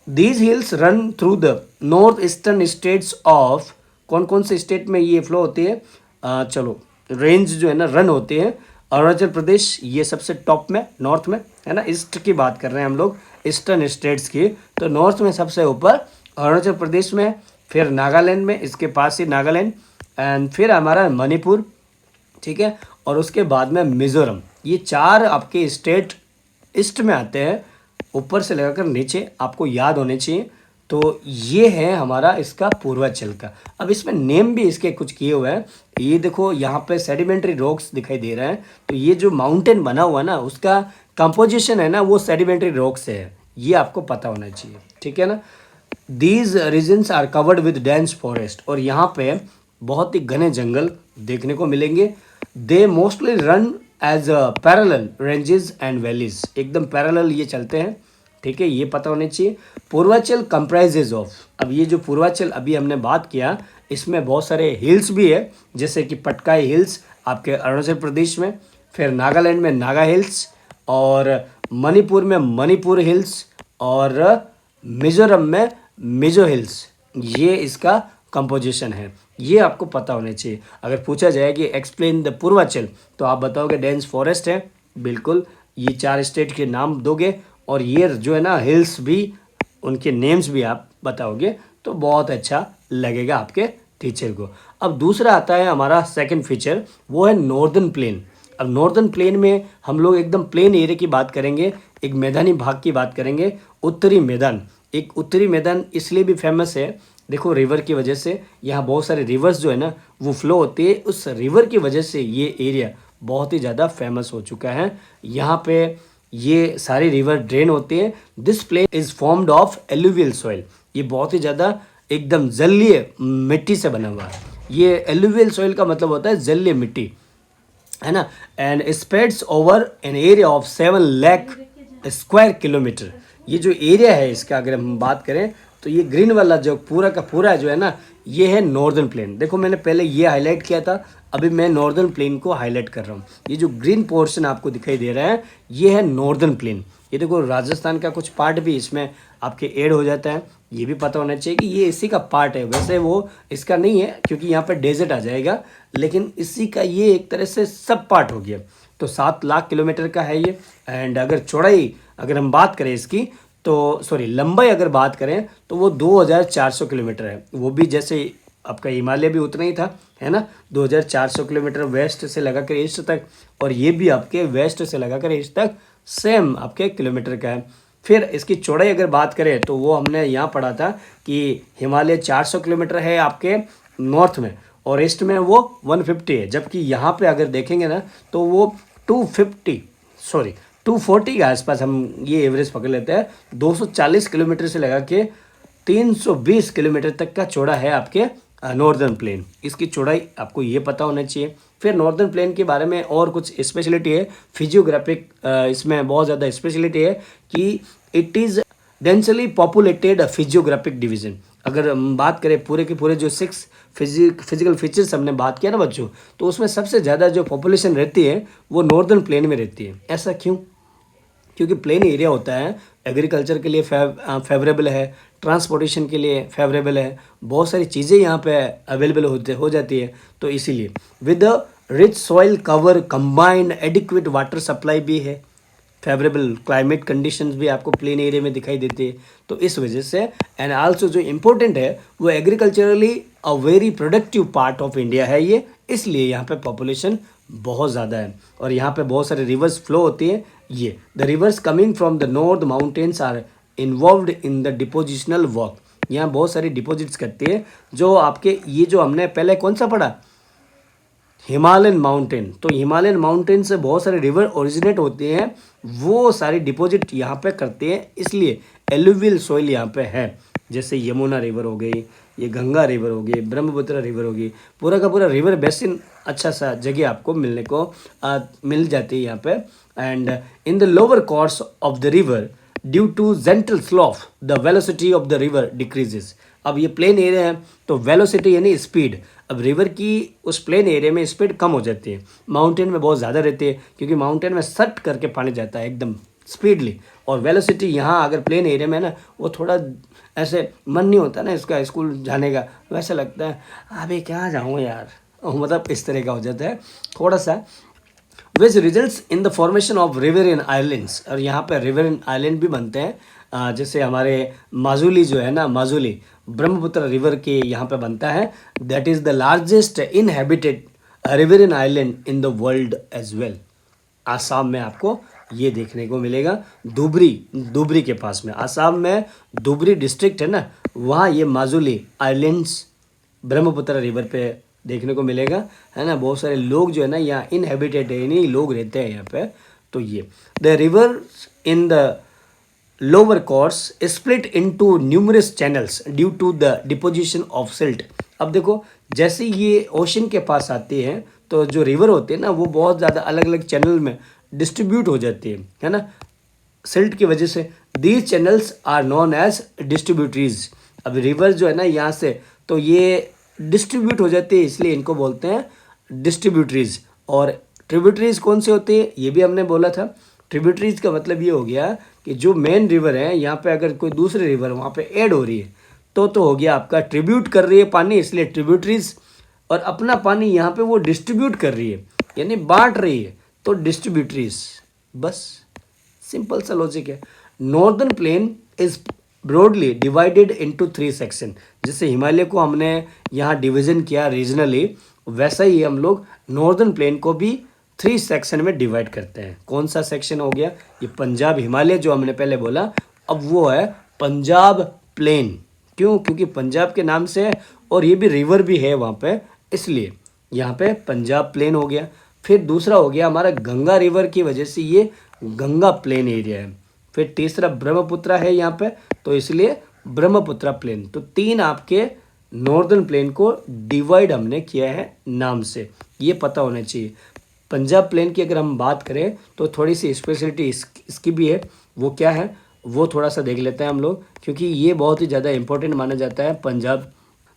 These hills run through the north eastern states of, कौन कौन से स्टेट में ये फ्लो होती है, चलो रेंज जो है ना रन होते हैं। अरुणाचल प्रदेश ये सबसे टॉप में, नॉर्थ में है ना, ईस्ट की बात कर रहे हैं हम लोग, ईस्टर्न स्टेट्स की। तो नॉर्थ में सबसे ऊपर अरुणाचल प्रदेश में, फिर नागालैंड में, इसके पास ही नागालैंड, एंड फिर हमारा मणिपुर, ठीक है, और उसके बाद में मिज़ोरम। ये चार आपके स्टेट ईस्ट में आते हैं, ऊपर से लगाकर नीचे आपको याद होने चाहिए। तो ये है हमारा इसका पूर्वांचल का। अब इसमें नेम भी इसके कुछ किए हुए हैं। ये देखो यहाँ पे सेडिमेंट्री रॉक्स दिखाई दे रहा है। तो ये जो माउंटेन बना हुआ ना उसका कंपोजिशन है ना वो सेडिमेंट्री रॉक से है, ये आपको पता होना चाहिए, ठीक है ना। These regions are covered with dense forest, और यहाँ पे बहुत ही घने जंगल देखने को मिलेंगे। They mostly run as parallel ranges and valleys, एकदम पैरेलल ये चलते हैं, ठीक है, ये पता होने चाहिए। पूर्वांचल कंप्राइजेज ऑफ, अब ये जो पूर्वांचल अभी हमने बात किया इसमें बहुत सारे हिल्स भी है, जैसे कि पटकाई हिल्स आपके अरुणाचल प्रदेश में, फिर नागालैंड में नागा हिल्स, और मणिपुर में मणिपुर हिल्स, और मिजोरम में मिजो हिल्स। ये इसका कंपोजिशन है, ये आपको पता होने चाहिए। अगर पूछा जाए कि एक्सप्लेन द पूर्वांचल तो आप बताओगे डेंस फॉरेस्ट है, बिल्कुल, ये चार स्टेट के नाम दोगे, और ये जो है ना हिल्स भी, उनके नेम्स भी आप बताओगे तो बहुत अच्छा लगेगा आपके टीचर को। अब दूसरा आता है हमारा सेकंड फीचर, वो है नॉर्दर्न प्लेन। अब नॉर्दर्न प्लेन में हम लोग एकदम प्लेन एरिया की बात करेंगे, एक मैदानी भाग की बात करेंगे। उत्तरी मैदान, एक उत्तरी मैदान इसलिए भी फेमस है, देखो रिवर की वजह से, यहाँ बहुत सारे रिवर्स जो है ना वो फ्लो होती है, उस रिवर की वजह से ये एरिया बहुत ही ज़्यादा फेमस हो चुका है। यहाँ पे ये सारी रिवर ड्रेन होती है। This plain is formed of alluvial soil, ये बहुत ही ज़्यादा एकदम जलीय मिट्टी से बना हुआ है। ये एलुवियल सॉइल का मतलब होता है जलीय मिट्टी, है ना। And spreads over an area of 7 lakh square kilometre. ये जो एरिया है इसका अगर हम बात करें तो तो ये ग्रीन वाला जो पूरा का पूरा जो है ना, ये है नॉर्दर्न प्लेन। देखो मैंने पहले ये हाईलाइट किया था, अभी मैं नॉर्दर्न प्लेन को हाईलाइट कर रहा हूँ। ये जो ग्रीन पोर्शन आपको दिखाई दे रहा है, ये है नॉर्दर्न प्लेन। ये देखो राजस्थान का कुछ पार्ट भी इसमें आपके ऐड हो जाता है, ये भी पता होना चाहिए कि ये इसी का पार्ट है। वैसे वो इसका नहीं है क्योंकि यहाँ पर डेजर्ट आ जाएगा, लेकिन इसी का ये एक तरह से सब पार्ट हो गया। तो 7 लाख किलोमीटर का है ये। एंड अगर चौड़ाई अगर हम बात करें इसकी, तो सॉरी लंबाई अगर बात करें तो वो 2400 किलोमीटर है। वो भी जैसे आपका हिमालय भी उतना ही था, है ना, 2400 किलोमीटर वेस्ट से लगा कर ईस्ट तक, और ये भी आपके वेस्ट से लगा कर ईस्ट तक सेम आपके किलोमीटर का है। फिर इसकी चौड़ाई अगर बात करें तो वो हमने यहाँ पढ़ा था कि हिमालय 400 किलोमीटर है आपके नॉर्थ में, और ईस्ट में वो 150 है। जबकि यहाँ पे अगर देखेंगे ना तो वो 240 के आसपास हम ये एवरेज पकड़ लेते हैं। 240 किलोमीटर से लगा के 320 किलोमीटर तक का चौड़ा है आपके नॉर्दर्न प्लेन। इसकी चौड़ाई आपको ये पता होना चाहिए। फिर नॉर्दर्न प्लेन के बारे में और कुछ स्पेशलिटी है, फिजियोग्राफिक इसमें बहुत ज़्यादा स्पेशलिटी है कि it is densely populated physiographic division. अगर हम बात करें पूरे के पूरे जो 6 फिजिकल फीचर्स हमने बात किया ना बच्चों, तो उसमें सबसे ज़्यादा जो पॉपुलेशन रहती है वो नॉर्दर्न प्लेन में रहती है। ऐसा क्यों? क्योंकि प्लेन एरिया होता है, एग्रीकल्चर के लिए फेवरेबल है, ट्रांसपोर्टेशन के लिए फेवरेबल है, बहुत सारी चीज़ें यहाँ पे अवेलेबल हो जाती है। तो इसीलिए with rich soil cover combined adequate water supply भी है, फेवरेबल क्लाइमेट कंडीशंस भी आपको प्लेन एरिया में दिखाई देती है। तो इस वजह से एंड आल्सो जो इम्पोर्टेंट है वो agriculturally a very productive part of India है ये, इसलिए यहाँ पे पॉपुलेशन बहुत ज़्यादा है। और यहाँ पे बहुत सारे रिवर्स फ्लो होती है। ये the rivers coming from the north mountains are involved in the depositional work. यहाँ बहुत सारी डिपॉजिट्स करती है जो आपके ये जो हमने पहले कौन सा पढ़ा, हिमालयन माउंटेन। तो हिमालयन माउंटेन से बहुत सारे रिवर ओरिजिनेट होते हैं, वो सारी डिपॉजिट यहाँ पे करते हैं, इसलिए एलुवियल सॉइल यहाँ पे है। जैसे यमुना रिवर हो गई, ये गंगा रिवर हो गई, ब्रह्मपुत्र रिवर हो गई, पूरा का पूरा रिवर बेसिन अच्छा सा जगह आपको मिलने को मिल जाती है यहाँ पे। And in the lower course of the river due to gentle slope the velocity of the river decreases. अब ये प्लेन एरिया है तो वेलोसिटी यानी स्पीड, अब रिवर की उस प्लेन एरिया में स्पीड कम हो जाती है, माउंटेन में बहुत ज़्यादा रहती है, क्योंकि माउंटेन में सट करके पानी जाता है एकदम स्पीडली। और वेलोसिटी यहाँ अगर प्लेन एरिया में ना, वो थोड़ा ऐसे मन नहीं होता ना इसका स्कूल जाने का, वैसा लगता है अभी क्या जाऊँ यार, मतलब इस तरह का हो जाता है थोड़ा सा, which results in the formation of riverine islands. और यहाँ पे रिवरियन आइलैंड भी बनते हैं, जैसे हमारे माजुली जो है ना, माजुली ब्रह्मपुत्र रिवर के यहाँ पे बनता है। That is the largest inhabited riverine island in the world as well. Assam में आपको ये देखने को मिलेगा, धुबरी के पास में, आसाम में धुबरी डिस्ट्रिक्ट है ना, वहाँ ये माजुली आइलैंड्स ब्रह्मपुत्र रिवर पे देखने को मिलेगा, है ना। बहुत सारे लोग जो है ना यहाँ इनहेबिटेड है, नहीं लोग रहते हैं यहाँ पे। तो ये the river in the lower course split into numerous channels due to the deposition of silt. अब देखो जैसे ये ओशन के पास आती है तो जो रिवर होते हैं ना वो बहुत ज़्यादा अलग अलग चैनल में डिस्ट्रीब्यूट हो जाती है ना, सिल्ट की वजह से। These channels are known as distributaries. अब रिवर जो है ना यहाँ से तो ये डिस्ट्रीब्यूट हो जाती है, इसलिए इनको बोलते हैं डिस्ट्रीब्यूटरीज। और ट्रिब्यूटरीज कौन से होते हैं ये भी हमने बोला था। ट्रिब्यूटरीज का मतलब ये हो गया कि जो मेन रिवर है यहाँ पे अगर कोई दूसरी रिवर वहाँ पे ऐड हो रही है तो हो गया आपका ट्रिब्यूट कर रही है पानी, इसलिए ट्रिब्यूटरीज। और अपना पानी यहाँ पे वो डिस्ट्रीब्यूट कर रही है यानी बांट रही है, तो डिस्ट्रीब्यूटरीज। बस सिंपल सा लॉजिक है। Northern plain is broadly divided into 3 section. जैसे हिमालय को हमने यहाँ डिवीजन किया रीजनली, वैसा ही हम लोग नॉर्दर्न प्लेन को भी 3 सेक्शन में डिवाइड करते हैं। कौन सा सेक्शन हो गया, ये पंजाब हिमालय जो हमने पहले बोला, अब वो है पंजाब प्लेन। क्यों? क्योंकि पंजाब के नाम से है और ये भी रिवर भी है वहाँ पे, इसलिए यहाँ पे पंजाब प्लेन हो गया। फिर दूसरा हो गया हमारा गंगा रिवर की वजह से ये गंगा प्लेन एरिया है। फिर तीसरा ब्रह्मपुत्र है यहाँ पे, तो इसलिए ब्रह्मपुत्र प्लेन। तो 3 आपके नॉर्दर्न प्लेन को डिवाइड हमने किया है नाम से, ये पता होना चाहिए। पंजाब प्लेन की अगर हम बात करें तो थोड़ी सी स्पेशलिटी इसकी भी है। वो क्या है, वो थोड़ा सा देख लेते हैं हम लोग, क्योंकि ये बहुत ही ज़्यादा इंपॉर्टेंट माना जाता है Punjab.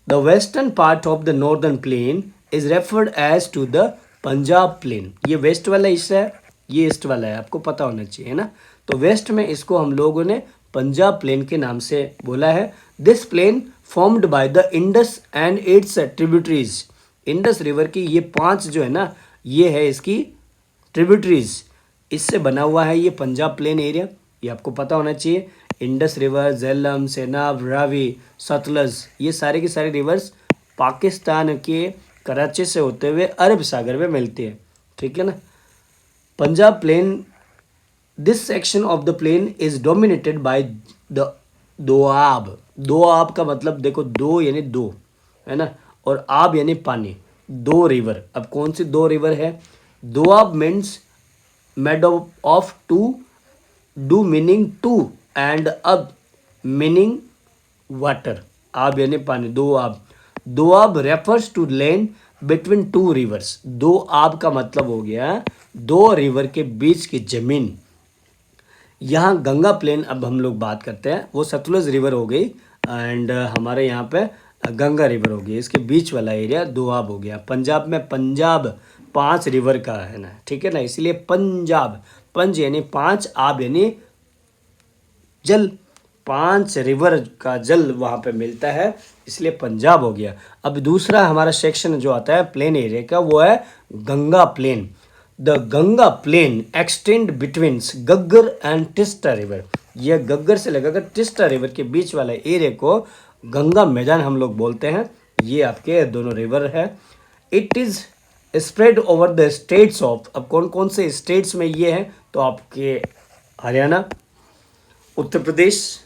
The western part of the northern plain is referred as to the Punjab plain. ये वेस्ट वाला हिस्सा है, ये ईस्ट वाला है, आपको पता होना चाहिए ना। तो वेस्ट में इसको हम लोगों ने पंजाब प्लेन के नाम से बोला है। This plain formed by the Indus and its tributaries. Indus river की ये 5 जो है ना, ये है इसकी ट्रिब्यूटरीज, इससे बना हुआ है ये पंजाब प्लेन एरिया। ये आपको पता होना चाहिए। इंडस रिवर, झेलम, सेनाब, रावी, सतलज, ये सारे के सारे रिवर्स पाकिस्तान के कराची से होते हुए अरब सागर में मिलती है, ठीक है ना। Punjab plain, this section of the plain is dominated by the doab. Doab का मतलब देखो, दो यानी दो, है ना, और आब यानी पानी, 2 रिवर। अब कौन सी 2 रिवर है? Doab means made of two, डू मीनिंग टू, एंड अब मीनिंग वाटर। आब यानी पानी, दो आब। दो आब refers to land between 2 rivers. दो आब का मतलब हो गया 2 रिवर के बीच की जमीन। यहाँ गंगा प्लेन, अब हम लोग बात करते हैं, वो सतलुज रिवर हो गई, एंड हमारे यहाँ पे गंगा रिवर हो गई, इसके बीच वाला एरिया दोआब हो गया। पंजाब में पंजाब 5 रिवर का है ना, ठीक है ना, इसलिए पंजाब, पंज यानी 5, आब यानी जल, 5 रिवर का जल वहाँ पे मिलता है, इसलिए पंजाब हो गया। अब दूसरा हमारा सेक्शन जो आता है प्लेन एरिया का, वो है Ganga plain. The Ganga plain extend between Ghaggar and Teesta river. यह गग्गर से लगाकर टिस्टा रिवर के बीच वाले एरिया को गंगा मैदान हम लोग बोलते हैं। ये आपके दोनों रिवर है। It is spread over the states of, अब कौन कौन से स्टेट्स में ये है? तो आपके हरियाणा, उत्तर प्रदेश,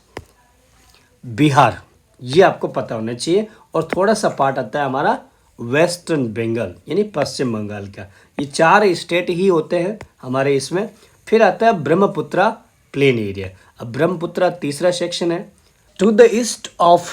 बिहार, ये आपको पता होना चाहिए। और थोड़ा सा पार्ट आता है हमारा वेस्टर्न बंगाल यानी पश्चिम बंगाल का। ये 4 स्टेट ही होते हैं हमारे इसमें। फिर आता है ब्रह्मपुत्रा प्लेन एरिया। अब ब्रह्मपुत्रा तीसरा सेक्शन है। To the east of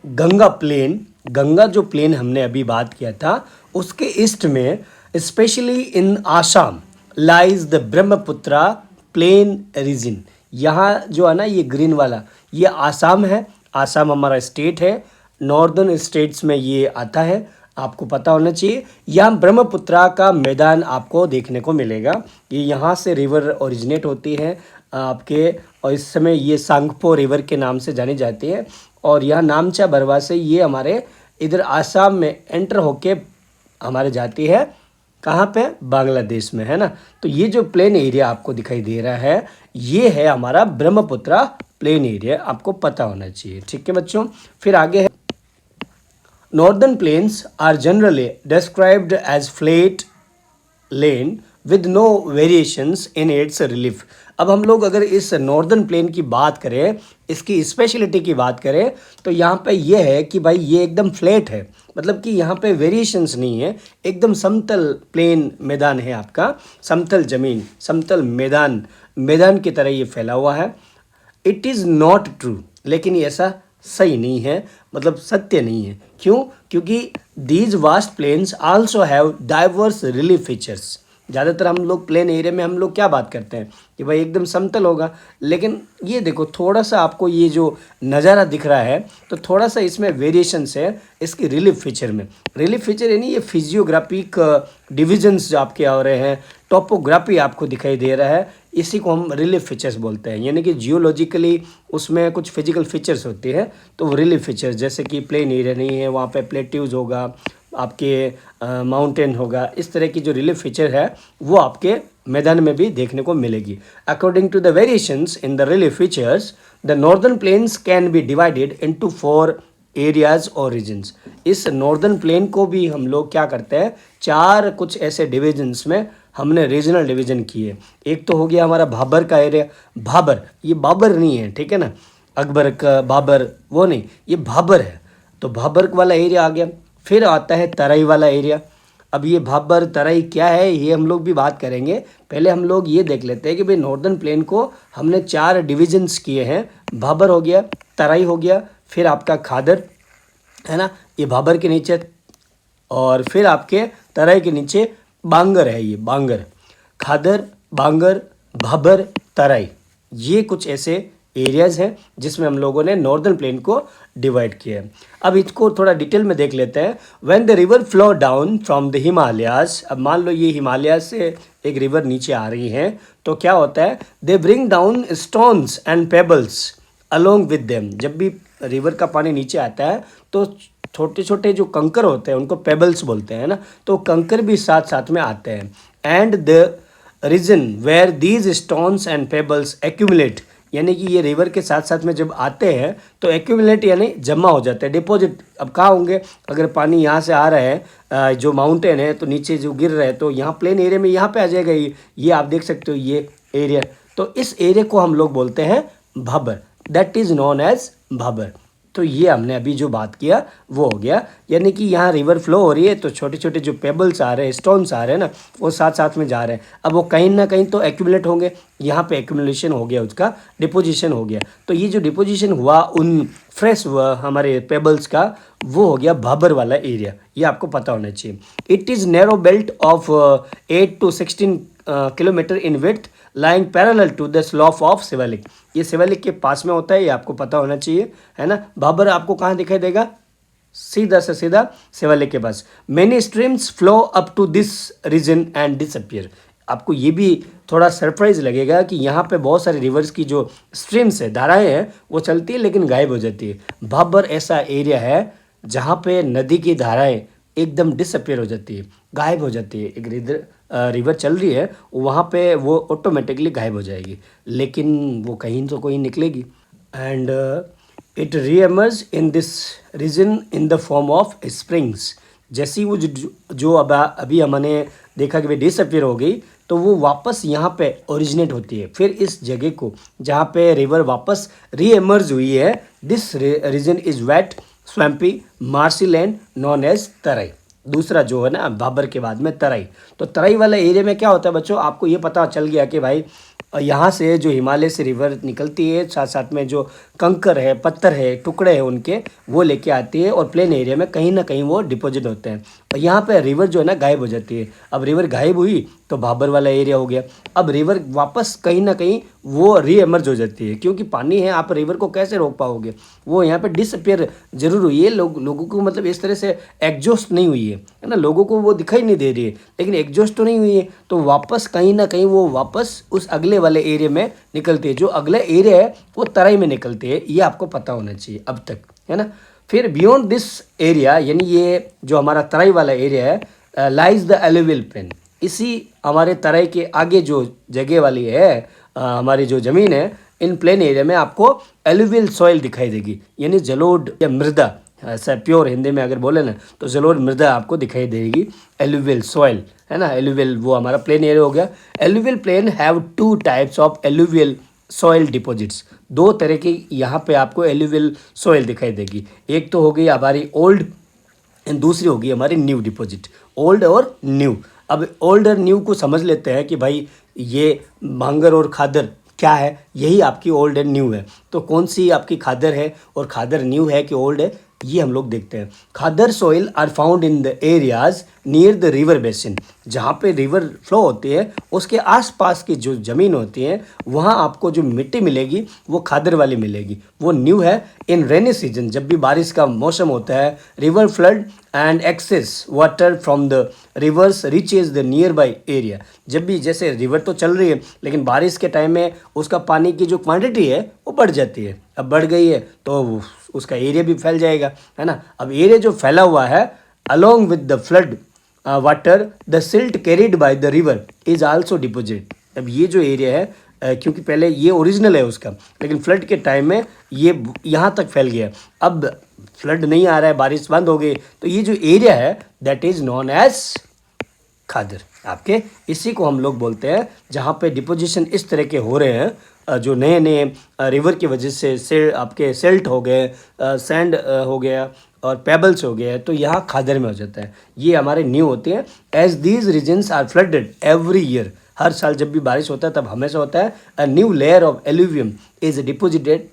Ganga plain, Ganga जो प्लेन हमने अभी बात किया था, उसके ईस्ट में specially in Assam lies the Brahmaputra plain region. यहाँ जो है ना, ये ग्रीन वाला, ये आसाम है। आसाम हमारा स्टेट है, नॉर्दर्न स्टेट्स में ये आता है, आपको पता होना चाहिए। यहाँ ब्रह्मपुत्रा का मैदान आपको देखने को मिलेगा। ये यहाँ से रिवर ओरिजिनेट होती है आपके, और इस समय ये सांगपो रिवर के नाम से जानी जाती है। और यहाँ नामचा बरवा से ये हमारे इधर आसाम में एंटर होके हमारे जाती है, कहाँ पे? बांग्लादेश में, है ना। तो ये जो प्लेन एरिया आपको दिखाई दे रहा है, ये है हमारा ब्रह्मपुत्रा प्लेन एरिया, आपको पता होना चाहिए, ठीक है बच्चों। फिर आगे है, northern plains are generally described as flat land with no variations in its relief. अब हम लोग अगर इस नॉर्दर्न प्लेन की बात करें, इसकी स्पेशलिटी की बात करें, तो यहाँ पे ये है कि भाई ये एकदम फ्लैट है, मतलब कि यहाँ पे वेरिएशंस नहीं है, एकदम समतल प्लेन मैदान है आपका, समतल ज़मीन, समतल मैदान, मैदान की तरह ये फैला हुआ है। इट इज़ नॉट ट्रू, लेकिन ये ऐसा सही नहीं है, मतलब सत्य नहीं है। क्यों? क्योंकि these vast plains also have diverse relief features. ज़्यादातर हम लोग प्लेन एरिया में हम लोग क्या बात करते हैं कि भाई एकदम समतल होगा, लेकिन ये देखो थोड़ा सा आपको ये जो नज़ारा दिख रहा है, तो थोड़ा सा इसमें वेरिएशंस है इसकी रिलीफ फीचर में। रिलीफ फीचर यानी ये फिजियोग्राफिक डिविजन्स जो आपके आ रहे हैं, टोपोग्राफी आपको दिखाई दे रहा है, इसी को हम रिलीफ फीचर्स बोलते हैं। यानी कि जियोलॉजिकली उसमें कुछ फिजिकल फीचर्स होते हैं, तो वो रिलीफ फीचर्स, जैसे कि प्लेन एरिया नहीं है, वहाँ पे प्लेट्यूज होगा, आपके माउंटेन होगा, इस तरह की जो रिलीफ फीचर है वो आपके मैदान में भी देखने को मिलेगी। According to the variations in the relief features, the northern plains can be divided into 4 areas और रीजन्स। इस नॉर्दर्न प्लेन को भी हम लोग क्या करते हैं, 4 कुछ ऐसे डिविजन्स में हमने रीजनल डिवीजन किए। एक तो हो गया हमारा भाबर का एरिया। भाबर, ये बाबर नहीं है, ठीक है ना, अकबर का बाबर वो नहीं, ये भाबर है, तो भाबर वाला एरिया आ गया। फिर आता है तराई वाला एरिया। अब ये भाबर तराई क्या है ये हम लोग भी बात करेंगे, पहले हम लोग ये देख लेते हैं कि भाई नॉर्दर्न प्लेन को हमने 4 डिविजन्स किए हैं। भाबर हो गया, तराई हो गया, फिर आपका खादर है ना, ये भाबर के नीचे, और फिर आपके तराई के नीचे बांगर है, ये बांगर, खादर, बांगर, भाबर, तराई, ये कुछ ऐसे एरियाज़ हैं जिसमें हम लोगों ने नॉर्दर्न प्लेन को डिवाइड किया है। अब इसको थोड़ा डिटेल में देख लेते हैं। When the river flow down from the Himalayas, अब मान लो ये हिमालय से एक रिवर नीचे आ रही है तो क्या होता है, they bring down stones and pebbles along with them. जब भी रिवर का पानी नीचे आता है तो छोटे छोटे जो कंकर होते हैं उनको पेबल्स बोलते हैं ना, तो कंकर भी साथ साथ में आते हैं। And the region where these stones and pebbles accumulate, यानी कि ये रिवर के साथ साथ में जब आते हैं तो एक्यूमुलेट यानी जमा हो जाते हैं, डिपॉजिट। अब कहाँ होंगे, अगर पानी यहाँ से आ रहा है जो माउंटेन है तो नीचे जो गिर रहा है तो यहाँ प्लेन एरिया में यहाँ पे आ जाएगा। ये आप देख सकते हो ये एरिया, तो इस एरिया को हम लोग बोलते हैं Bhabar, that is known as Bhabar. तो ये हमने अभी जो बात किया वो हो गया, यानी कि यहाँ रिवर फ्लो हो रही है तो छोटे छोटे जो पेबल्स आ रहे हैं, स्टोन्स आ रहे हैं ना, वो साथ साथ में जा रहे हैं। अब वो कहीं ना कहीं तो एक्यूमुलेट होंगे, यहाँ पे एक्यूमुलेशन हो गया, उसका डिपोजिशन हो गया। तो ये जो डिपोजिशन हुआ उन फ्रेश हुआ हमारे पेबल्स का, वो हो गया भाबर वाला एरिया, ये आपको पता होना चाहिए। It is narrow belt of 8 to 16 kilometre in width lying parallel to the slope of Shivalik. ये शिवालिक के पास में होता है, ये आपको पता होना चाहिए, है ना। भाबर आपको कहाँ दिखाई देगा, सीधा से सीधा शिवालिक के पास। Many streams flow up to this region and disappear. आपको ये भी थोड़ा सरप्राइज लगेगा कि यहाँ पे बहुत सारे रिवर्स की जो स्ट्रीम्स है, धाराएं हैं, वो चलती है लेकिन गायब हो जाती है। भाबर ऐसा एरिया है जहाँ पे नदी की धाराएं एकदम डिसअपियर हो जाती है, गायब हो जाती है। एक रिवर चल रही है वहाँ पे वो ऑटोमेटिकली गायब हो जाएगी, लेकिन वो कहीं तो कहीं निकलेगी। And it reemerge in this region in the form of springs. जैसे ही वो जो अब अभी हमने देखा कि भाई डिसअपियर हो गई तो वो वापस यहाँ पे ओरिजिनेट होती है। फिर इस जगह को जहाँ पे रिवर वापस रीएमर्ज हुई है, this region is wet swampy marshy land known as Terai. दूसरा जो है ना भाबर के बाद में तराई, तो तराई वाला एरिया में क्या होता है बच्चों, आपको ये पता चल गया कि भाई यहाँ से जो हिमालय से रिवर निकलती है, साथ साथ में जो कंकर है, पत्थर है, टुकड़े हैं उनके, वो लेके आती है और प्लेन एरिया में कहीं ना कहीं वो डिपॉजिट होते हैं और यहाँ पे रिवर जो है ना गायब हो जाती है। अब रिवर गायब हुई तो भाबर वाला एरिया हो गया। अब रिवर वापस कहीं ना कहीं वो रीएमर्ज हो जाती है, क्योंकि पानी है, आप रिवर को कैसे रोक पाओगे, वो यहाँ पे डिसअपियर जरूर हुई है। लोगों को मतलब इस तरह से एग्जॉस्ट नहीं हुई है ना, लोगों को वो दिखाई नहीं दे रही है, लेकिन एग्जॉस्ट तो नहीं हुई है, तो वापस कहीं ना कहीं वो वापस उस अगले वाले एरिया में निकलती है। जो अगला एरिया है वो तराई में निकलती है, ये आपको पता होना चाहिए अब तक, है ना। फिर बियॉन्ड दिस एरिया, यानी ये जो हमारा तराई वाला एरिया है, लाइज द एलुवियल प्लेन। इसी हमारे तराई के आगे जो जगह वाली है हमारी जो ज़मीन है, इन प्लेन एरिया में आपको एलुवियल सॉइल दिखाई देगी, यानी जलोढ़ या मृदा, ऐसा प्योर हिंदी में अगर बोले ना तो जलोढ़ मृदा आपको दिखाई देगी, एलुवियल सॉइल, है ना। एलुवियल वो हमारा प्लेन एरिया हो गया। Alluvial plain have 2 types of alluvial soil deposits. 2 तरह की यहाँ पे आपको एलुवियल सॉइल दिखाई देगी। एक तो हो गई हमारी ओल्ड एंड दूसरी होगी हमारी न्यू डिपॉजिट, ओल्ड और न्यू। अब ओल्ड और न्यू को समझ लेते हैं कि भाई ये भांगर और खादर क्या है, यही आपकी ओल्ड एंड न्यू है। तो कौन सी आपकी खादर है और खादर न्यू है कि ओल्ड है, ये हम लोग देखते हैं। Khadar soil are found in the areas near the river basin. जहाँ पे रिवर फ्लो होती है उसके आसपास की जो ज़मीन होती है वहाँ आपको जो मिट्टी मिलेगी वो खादर वाली मिलेगी, वो न्यू है। इन रेनी सीजन, जब भी बारिश का मौसम होता है, river flood and excess water from the reverse reaches the near by area. जब भी जैसे रिवर तो चल रही है लेकिन बारिश के टाइम में उसका पानी की जो क्वांटिटी है वो बढ़ जाती है। अब बढ़ गई है तो उसका एरिया भी फैल जाएगा, है ना। अब एरिया जो फैला हुआ है along with the flood water the silt carried by the river is also deposited। अब ये जो एरिया है क्योंकि पहले ये ओरिजिनल है उसका, लेकिन फ्लड के टाइम में ये यहाँ तक फैल गया। अब फ्लड नहीं आ रहा है, बारिश बंद हो गई, तो ये जो एरिया है दैट इज़ नॉन एज खादर आपके। इसी को हम लोग बोलते हैं जहाँ पे डिपोजिशन इस तरह के हो रहे हैं, जो नए नए रिवर की वजह से आपके सेल्ट हो गए, सैंड हो गया और पेबल्स हो गया, तो यहाँ खादर में हो जाता है। ये हमारे न्यू होते हैं। As these regions are flooded every year, हर साल जब भी बारिश होता है तब हमेशा होता है a new layer of alluvium is deposited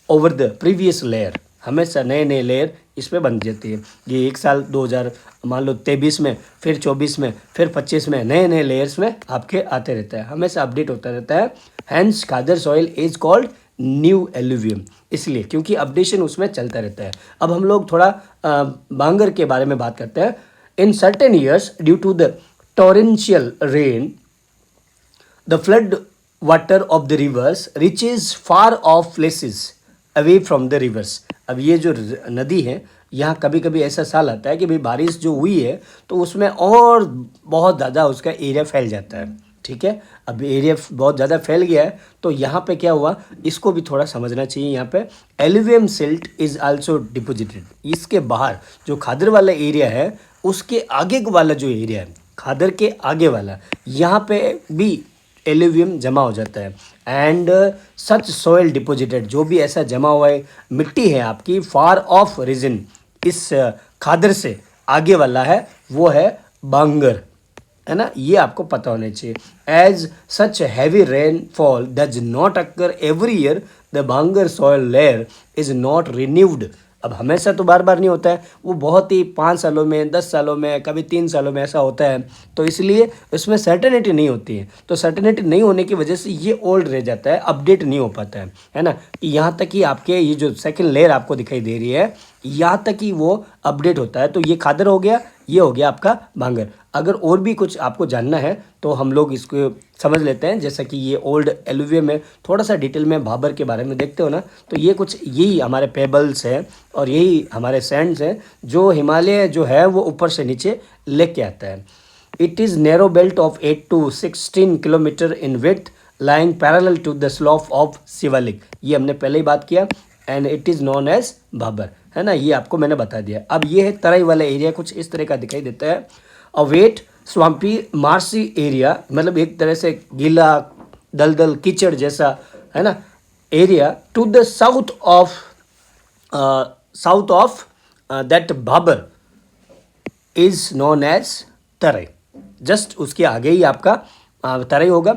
over the previous layer. हमेशा नए नए लेयर इस पर बन जाती है। ये एक साल 2000 मान लो 23 में, फिर 24 में, फिर 25 में नए नए लेयर्स में आपके आते रहता है, हमेशा अपडेट होता रहता है। Hence Khadar soil is called new alluvium, इसलिए क्योंकि अपडेशन उसमें चलता रहता है। अब हम लोग थोड़ा बांगर के बारे में बात करते हैं। In certain years due to the torrential rain the flood water of the rivers reaches far off places away from the rivers। अब ये जो नदी है, यहाँ कभी कभी ऐसा साल आता है कि भाई बारिश जो हुई है तो उसमें और बहुत ज़्यादा उसका एरिया फैल जाता है। ठीक है, अब एरिया बहुत ज़्यादा फैल गया है तो यहाँ पे क्या हुआ, इसको भी थोड़ा समझना चाहिए। यहाँ पे alluvium silt is also deposited. इसके बाहर जो खादर वाला एरिया है उसके आगे वाला जो एरिया है, खादर के आगे वाला, यहाँ पे भी एलुवियम जमा हो जाता है। एंड सच सॉइल डिपोजिटेड, जो भी ऐसा जमा हुआ है मिट्टी है आपकी फार ऑफ रीजन, इस खादर से आगे वाला है वो है बांगर, है ना, ये आपको पता होना चाहिए। As such heavy rainfall does not occur every year the bangar soil layer is not renewed. अब हमेशा तो बार बार नहीं होता है, वो बहुत ही 5 सालों में, 10 सालों में, कभी 3 सालों में ऐसा होता है, तो इसलिए उसमें सर्टेनिटी नहीं होती है। तो सर्टेनिटी नहीं होने की वजह से ये ओल्ड रह जाता है, अपडेट नहीं हो पाता है ना। कि यहाँ तक कि आपके ये जो सेकंड लेयर आपको दिखाई दे रही है, यहाँ तक कि वो अपडेट होता है। तो ये खादर हो गया, ये हो गया आपका बांगर। अगर और भी कुछ आपको जानना है तो हम लोग इसको समझ लेते हैं। जैसा कि ये ओल्ड एलुवियम में थोड़ा सा डिटेल में भाबर के बारे में देखते हो ना, तो ये कुछ यही हमारे पेबल्स है और यही हमारे सैंड्स हैं जो हिमालय जो है वो ऊपर से नीचे लेके आता है। It is narrow belt of 8 to 16 kilometre in width lying parallel to the slope of Shivalik, ये हमने पहले ही बात किया। And it is known as Bhabar, है ना, ये आपको मैंने बता दिया। अब ये है तराई वाला एरिया, कुछ इस तरह का दिखाई देता है। अ वेट स्वाम्पी मार्सी एरिया, मतलब एक तरह से गीला दलदल कीचड़ जैसा, है ना, area to the south of that Bhabar is known as Terai. Just उसके आगे ही आपका तराई होगा।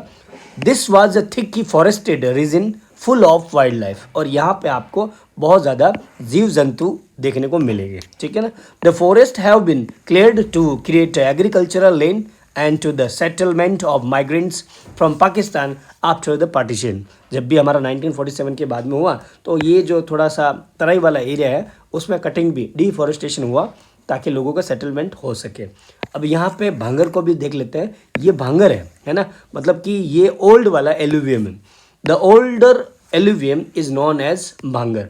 This was a thick forested region full of wild life, और यहाँ पे आपको बहुत ज़्यादा जीव जंतु देखने को मिलेंगे। ठीक है ना। The forest have been cleared to create agricultural land and to the settlement of migrants from Pakistan after the partition. जब भी हमारा 1947 के बाद में हुआ तो ये जो थोड़ा सा तराई वाला एरिया है उसमें कटिंग भी, डिफॉरेस्टेशन हुआ ताकि लोगों का सेटलमेंट हो सके। अब यहाँ पे भांगर को भी देख लेते हैं। ये भांगर है ना, मतलब कि ये ओल्ड वाला एलुवियम है। The older alluvium is known as Bhangar.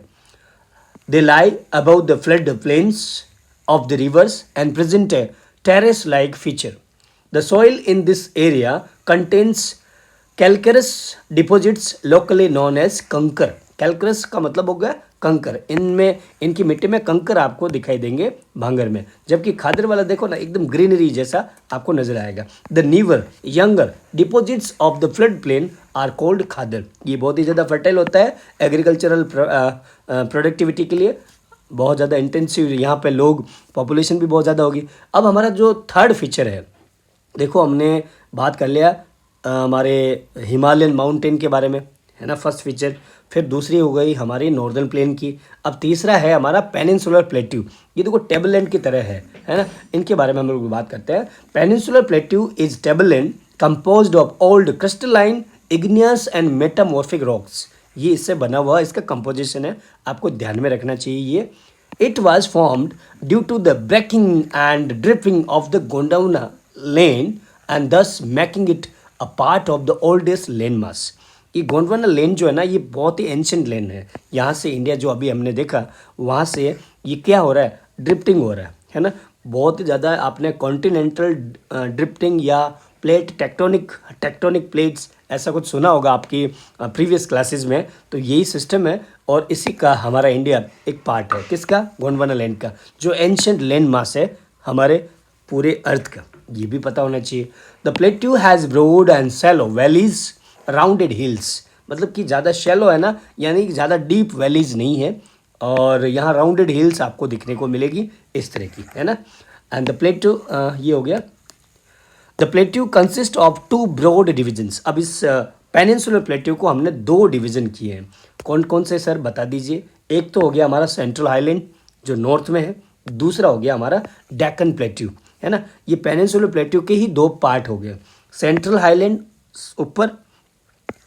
They lie above the flood plains of the rivers and present a terrace-like feature. The soil in this area contains calcareous deposits locally known as कंकर। कैलकरस का मतलब हो गया कंकर। इनमें, इनकी मिट्टी में कंकर आपको दिखाई देंगे भांगर में, जबकि खादर वाला देखो ना एकदम ग्रीनरी जैसा आपको नजर आएगा। The newer younger deposits of the flood plain are called Khadar. ये बहुत ही ज़्यादा फर्टाइल होता है एग्रीकल्चरल प्रोडक्टिविटी के लिए, बहुत ज़्यादा इंटेंसिव, यहाँ पे लोग, पॉपुलेशन भी बहुत ज़्यादा होगी। अब हमारा जो थर्ड फीचर है, देखो हमने बात कर लिया हमारे हिमालयन माउंटेन के बारे में, है ना, फर्स्ट फीचर। फिर दूसरी हो गई हमारी नॉर्दर्न प्लेन की। अब तीसरा है हमारा पेनिनसुलर प्लेट्यू। ये देखो टेबललैंड की तरह है ना, इनके बारे में हम लोग बात करते हैं। Peninsular plateau is tableland composed of old crystalline igneous and metamorphic rocks. ये इससे बना हुआ इसका कंपोजिशन है, आपको ध्यान में रखना चाहिए ये। It was formed due to the breaking and dripping of the Gondwana land and thus making it a part of the oldest land mass. ये गोंडवाना लेन जो है ना, ये बहुत ही एंशियंट लेन है। यहाँ से इंडिया जो अभी हमने देखा, वहाँ से ये क्या हो रहा है, ड्रिफ्टिंग हो रहा है ना, बहुत ही ज़्यादा। आपने कॉन्टिनेंटल ड्रिफ्टिंग या प्लेट टेक्टोनिक प्लेट्स ऐसा कुछ सुना होगा आपकी प्रीवियस क्लासेस में, तो यही सिस्टम है। और इसी का हमारा इंडिया एक पार्ट है, किसका, गोंडवाना लैंड का, जो एंशियंट लैंड मास है हमारे पूरे अर्थ का, ये भी पता होना चाहिए। The plateau has broad and shallow valleys rounded hills, मतलब कि ज़्यादा शैलो है ना, यानी कि ज़्यादा डीप वैलीज नहीं है, और यहाँ राउंडेड हिल्स आपको दिखने को मिलेगी इस तरह की, है ना। एंड द प्लेट्यू, ये हो गया। The plateau consist of 2 broad divisions. अब इस पेनिनसुलर प्लेट्यू को हमने 2 डिवीजन किए हैं। कौन कौन से सर बता दीजिए। एक तो हो गया हमारा सेंट्रल हाईलैंड जो नॉर्थ में है, दूसरा हो गया हमारा डेक्कन प्लेट्यू, है ना। ये पेनिनसुलर प्लेट्यू के ही 2 पार्ट हो गए, सेंट्रल हाईलैंड ऊपर,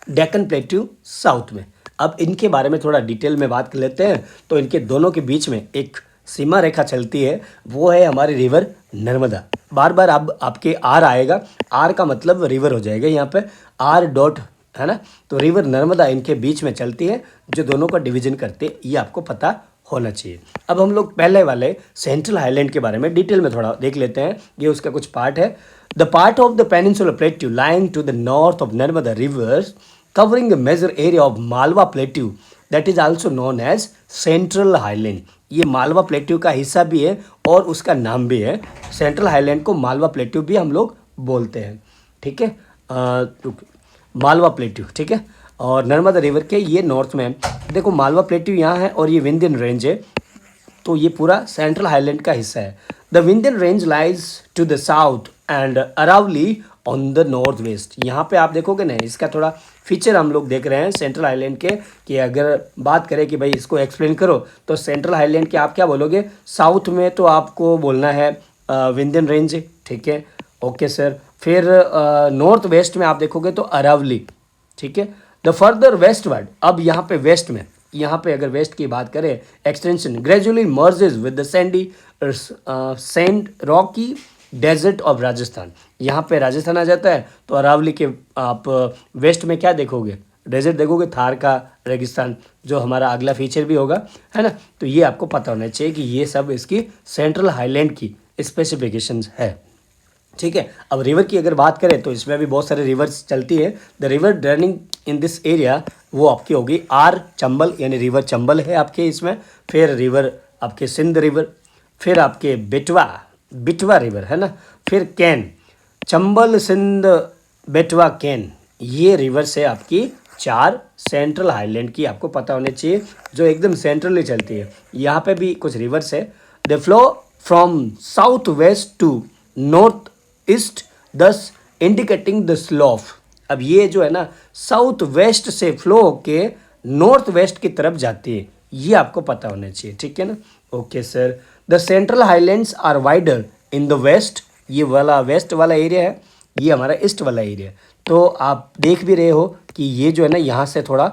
डेक्कन प्लेट्यू साउथ में। अब इनके बारे में थोड़ा डिटेल में बात कर लेते हैं। तो इनके दोनों के बीच में एक सीमा रेखा चलती है, वो है हमारी रिवर नर्मदा। बार बार अब आपके आर आएगा, आर का मतलब रिवर हो जाएगा यहाँ पे, आर डॉट, है ना। तो रिवर नर्मदा इनके बीच में चलती है, जो दोनों का डिवीजन करते हैं, ये आपको पता होना चाहिए। अब हम लोग पहले वाले सेंट्रल हाईलैंड के बारे में डिटेल में थोड़ा देख लेते हैं। ये उसका कुछ पार्ट है। The part of the peninsular plateau lying to the north of Narmada rivers covering a major area of Malwa Plateau that is also known as Central Highland। ये मालवा प्लेट्यू का हिस्सा भी है और उसका नाम भी है। सेंट्रल हाईलैंड को मालवा प्लेट्यू भी हम लोग बोलते हैं, ठीक है। मालवा प्लेट्यू, ठीक है। और नर्मदा रिवर के ये नॉर्थ में है। देखो मालवा प्लेट्यू यहाँ है और ये विंध्यन रेंज है, तो ये पूरा सेंट्रल हाईलैंड का हिस्सा है। The Vindhyan range lies to the south and Aravali on the north west. यहाँ पे आप देखोगे ना, इसका थोड़ा फीचर हम लोग देख रहे हैं सेंट्रल हाईलैंड के, कि अगर बात करें कि भाई इसको एक्सप्लेन करो तो सेंट्रल हाईलैंड के आप क्या बोलोगे? साउथ में तो आपको बोलना है विंध्यन रेंज, ठीक है, ओके सर। फिर नॉर्थ वेस्ट में आप देखोगे तो अरावली, ठीक है। द फर्दर वेस्टवर्ड, अब यहाँ पे वेस्ट में, यहाँ पे अगर वेस्ट की बात करें, extension gradually merges with the sandy sand rocky desert of Rajasthan. यहाँ पे राजस्थान आ जाता है, तो अरावली के आप वेस्ट में क्या देखोगे? डेजर्ट देखोगे, थार का रेगिस्तान, जो हमारा अगला फीचर भी होगा, है ना। तो ये आपको पता होना चाहिए कि ये सब इसकी सेंट्रल हाईलैंड की स्पेसिफिकेशंस है, ठीक है। अब रिवर की अगर बात करें तो इसमें भी बहुत सारे रिवर्स चलती है। The river draining in this area वो आपकी होगी आर चंबल, यानी रिवर चंबल है आपके इसमें। फिर रिवर आपके सिंध रिवर, फिर आपके बेटवा रिवर, है ना। फिर कैन, चंबल सिंध बेटवा कैन, ये रिवर्स है आपकी 4 सेंट्रल हाईलैंड की, आपको पता होने चाहिए, जो एकदम सेंट्रली चलती है। यहाँ पे भी कुछ रिवर्स है। They flow from south west to north east thus indicating the slope. अब ये जो है ना, साउथ वेस्ट से फ्लो होके नॉर्थ वेस्ट की तरफ जाती है, ये आपको पता होना चाहिए, ठीक है ना। Okay sir. The central highlands are wider in the west, ये वाला वेस्ट वाला एरिया है, ये हमारा ईस्ट वाला एरिया है। तो आप देख भी रहे हो कि ये जो है ना, यहाँ से थोड़ा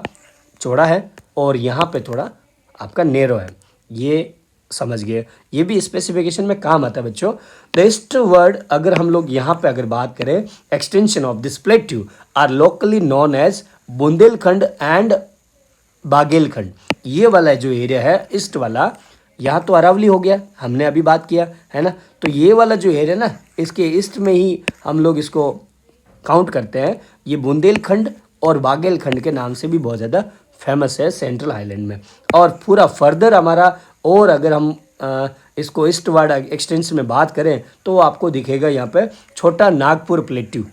चौड़ा है और यहाँ पे थोड़ा आपका नैरो है, ये समझ गए। ये भी स्पेसिफिकेशन में काम आता है बच्चों। द ईस्ट वर्ड, अगर हम लोग यहाँ पे अगर बात करें, extension of this plateau are locally known as Bundelkhand and Baghelkhand. ये वाला जो एरिया है ईस्ट वाला, यहाँ तो अरावली हो गया, हमने अभी बात किया, है ना। तो ये वाला जो एरिया ना, इसके ईस्ट में ही हम लोग इसको काउंट करते हैं। ये बुंदेलखंड और बागेलखंड के नाम से भी बहुत ज़्यादा फेमस है सेंट्रल हाईलैंड में। और पूरा फर्दर हमारा, और अगर हम इसको ईस्ट वर्ड एक्सटेंशन में बात करें तो आपको दिखेगा यहाँ पे छोटा नागपुर प्लेट्यू,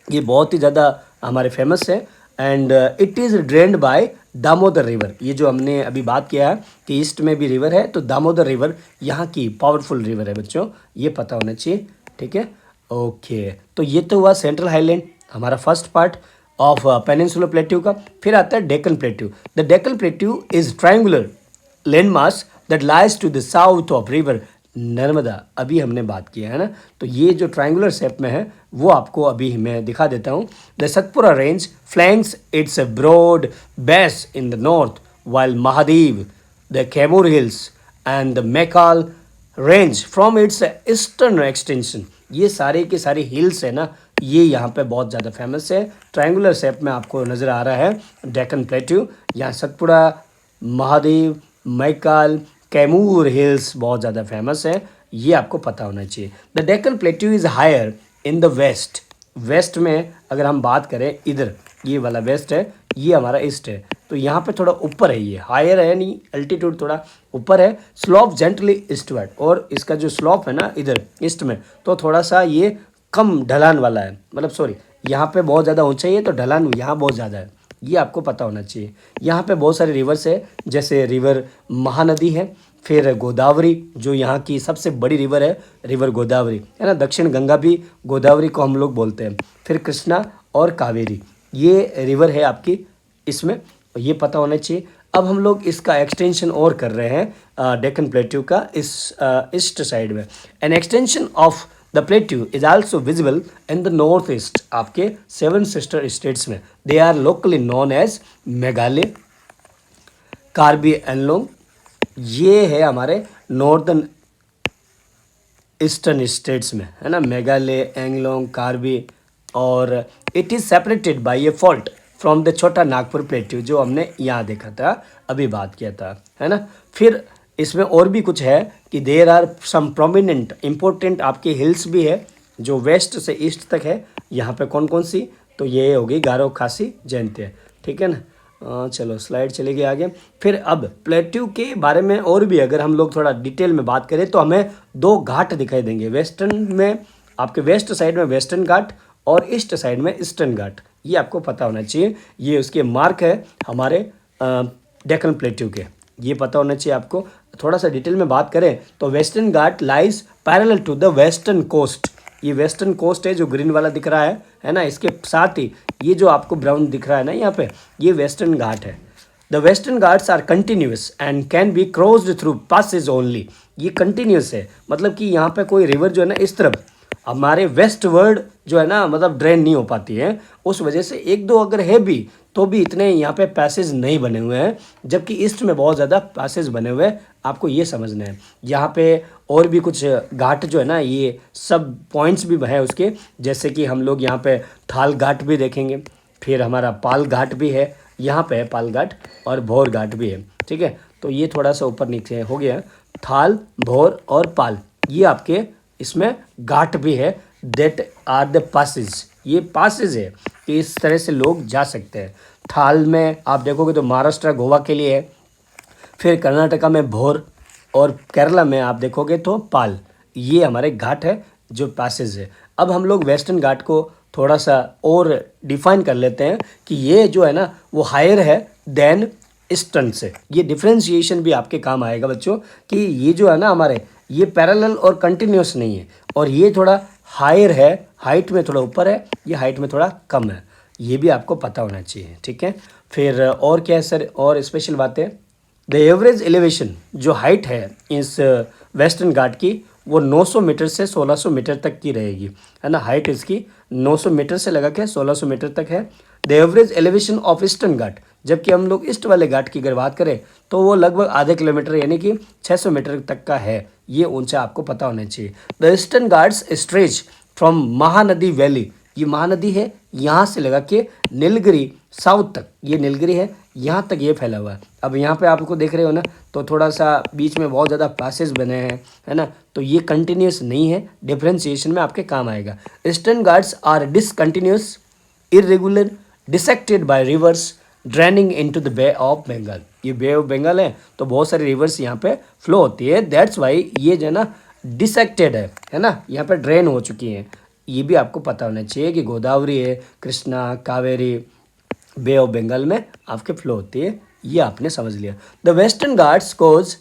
ये बहुत ही ज़्यादा हमारे फेमस है। And it is drained by Damodar river. ये जो हमने अभी बात किया है कि ईस्ट में भी रिवर है, तो दामोदर रिवर यहाँ की पावरफुल रिवर है बच्चों, ये पता होना चाहिए, ठीक है। ओके, तो ये तो हुआ सेंट्रल हाईलैंड, हमारा first part of peninsular plateau का। फिर आता है Deccan plateau. The Deccan plateau is triangular landmass that lies to the south of river Narmada, अभी हमने बात किया है ना। तो ये जो ट्रायंगुलर शेप में है वो आपको अभी मैं दिखा देता हूँ। The Satpura range flanks its a broad base in the north, while Mahadev, the Kaimur hills and the Maikal range from its eastern extension. ये सारे के सारे हिल्स है ना, ये यहाँ पे बहुत ज़्यादा फेमस है। ट्रायंगुलर शेप में आपको नज़र आ रहा है डेक्कन प्लेट्यू। यहाँ सतपुड़ा, महादेव, मैकाल, कैमूर हिल्स बहुत ज़्यादा फेमस है, ये आपको पता होना चाहिए। The Deccan plateau is higher in the west. West में अगर हम बात करें, इधर ये वाला वेस्ट है, ये हमारा ईस्ट है, तो यहाँ पे थोड़ा ऊपर है, ये हायर है नहीं, अल्टीट्यूड थोड़ा ऊपर है। स्लोप जेंटली ईस्टवर्ड, और इसका जो स्लोप है ना इधर ईस्ट में, तो थोड़ा सा ये कम ढलान वाला है, मतलब सॉरी, यहाँ पे बहुत ज़्यादा ऊंचाई है तो ढलान यहाँ बहुत ज़्यादा है, ये आपको पता होना चाहिए। यहाँ पे बहुत सारे रिवर्स है, जैसे रिवर महानदी है, फिर गोदावरी जो यहाँ की सबसे बड़ी रिवर है, रिवर गोदावरी, है ना। दक्षिण गंगा भी गोदावरी को हम लोग बोलते हैं। फिर कृष्णा और कावेरी, ये रिवर है आपकी इसमें, ये पता होना चाहिए। अब हम लोग इसका एक्सटेंशन और कर रहे हैं डेक्कन प्लेट्यू का इस ईस्ट साइड में। An extension of the plateau is also visible in the north east, आपके 7 सिस्टर स्टेट्स में। They are locally known as Meghalaya, Karbi Anglong, ये है हमारे नॉर्दर्न ईस्टर्न स्टेट्स में, है ना, मेघालय, एंगलोंग, कार्बी। और it is separated by A fault from the छोटा नागपुर प्लेट्यू, जो हमने यहाँ देखा था, अभी बात किया था, है ना। फिर इसमें और भी कुछ है कि there are some prominent important आपके हिल्स भी है जो वेस्ट से ईस्ट तक है। यहाँ पे कौन कौन सी, तो ये होगी गारो, खासी, जयंतिया, ठीक है ना। चलो स्लाइड चलेगी आगे। फिर अब प्लेट्यू के बारे में और भी अगर हम लोग थोड़ा डिटेल में बात करें तो हमें दो घाट दिखाई देंगे। वेस्टर्न में आपके वेस्ट साइड में वेस्टर्न घाट और ईस्ट साइड में ईस्टर्न घाट, ये आपको पता होना चाहिए। ये उसके मार्क है हमारे डेक्कन प्लेट्यू के, ये पता होना चाहिए आपको। थोड़ा सा डिटेल में बात करें तो western Ghat lies parallel to the western coast, ये वेस्टर्न कोस्ट है जो ग्रीन वाला दिख रहा है ना। इसके साथ ही ये जो आपको ब्राउन दिख रहा है ना यहाँ पे, ये वेस्टर्न घाट है। The western Ghats are continuous and can be crossed through passes only, ये कंटिन्यूस है, मतलब कि यहाँ पे कोई रिवर जो है ना इस तरफ हमारे वेस्ट वर्ड जो है ना, मतलब ड्रेन नहीं हो पाती है, उस वजह से एक दो अगर है भी तो भी इतने यहाँ पे पैसेज नहीं बने हुए हैं, जबकि ईस्ट में बहुत ज़्यादा पैसेज बने हुए हैं, आपको ये समझना है। यहाँ पे और भी कुछ घाट जो है ना, ये सब पॉइंट्स भी है उसके, जैसे कि हम लोग यहाँ पे थाल घाट भी देखेंगे, फिर हमारा पाल घाट भी है, यहाँ पे है पाल घाट, और भौर घाट भी है, ठीक है। तो ये थोड़ा सा ऊपर नीचे हो गया, थाल, भौर और पाल, ये आपके इसमें घाट भी है। दैट आर द पासेज, ये पासेज है कि इस तरह से लोग जा सकते हैं। थाल में आप देखोगे तो महाराष्ट्र गोवा के लिए है, फिर कर्नाटका में भौर, और केरला में आप देखोगे तो पाल, ये हमारे घाट है जो पैसेज है। अब हम लोग वेस्टर्न घाट को थोड़ा सा और डिफाइन कर लेते हैं कि ये जो है ना वो हायर है देन ईस्टर्न से। ये डिफ्रेंशिएशन भी आपके काम आएगा बच्चों, कि ये जो है ना हमारे, ये पैरेलल और कंटिन्यूस नहीं है, और ये थोड़ा हायर है, हाइट में थोड़ा ऊपर है, ये हाइट में थोड़ा कम है, ये भी आपको पता होना चाहिए, ठीक है। फिर और क्या है सर, और स्पेशल बातें, द एवरेज एलिवेशन जो हाइट है इस वेस्टर्न घाट की, वो 900 मीटर से 1600 मीटर तक की रहेगी, है ना। हाइट इसकी 900 मीटर से लगा के 1600 मीटर तक है। The average elevation of eastern Ghat, जबकि हम लोग ईस्ट वाले घाट की अगर बात करें तो वो लगभग आधे किलोमीटर यानी कि 600 मीटर तक का है, ये ऊंचा आपको पता होना चाहिए। The eastern Ghats stretch from Mahanadi valley, ये महानदी है यहाँ से लगा के नीलगिरी साउथ तक, ये नीलगिरी है यहाँ तक ये फैला हुआ है। अब यहाँ पे आपको देख रहे हो ना, तो थोड़ा सा बीच में बहुत ज़्यादा पासेस बने हैं, है ना, तो ये कंटिन्यूस नहीं है, डिफ्रेंशिएशन में आपके काम आएगा। Eastern Ghats are discontinuous, irregular, dissected by rivers draining into the bay of Bengal, ये बे ऑफ बंगाल है तो बहुत सारी रिवर्स यहाँ पे फ्लो होती है, दैट्स वाई ये जो है ना डिसेक्टेड है ना, यहाँ पे ड्रेन हो चुकी है। ये भी आपको पता होना चाहिए कि गोदावरी है, कृष्णा, कावेरी, बे ऑफ बंगाल में आपके फ्लो होती है, ये आपने समझ लिया। The western Ghats cause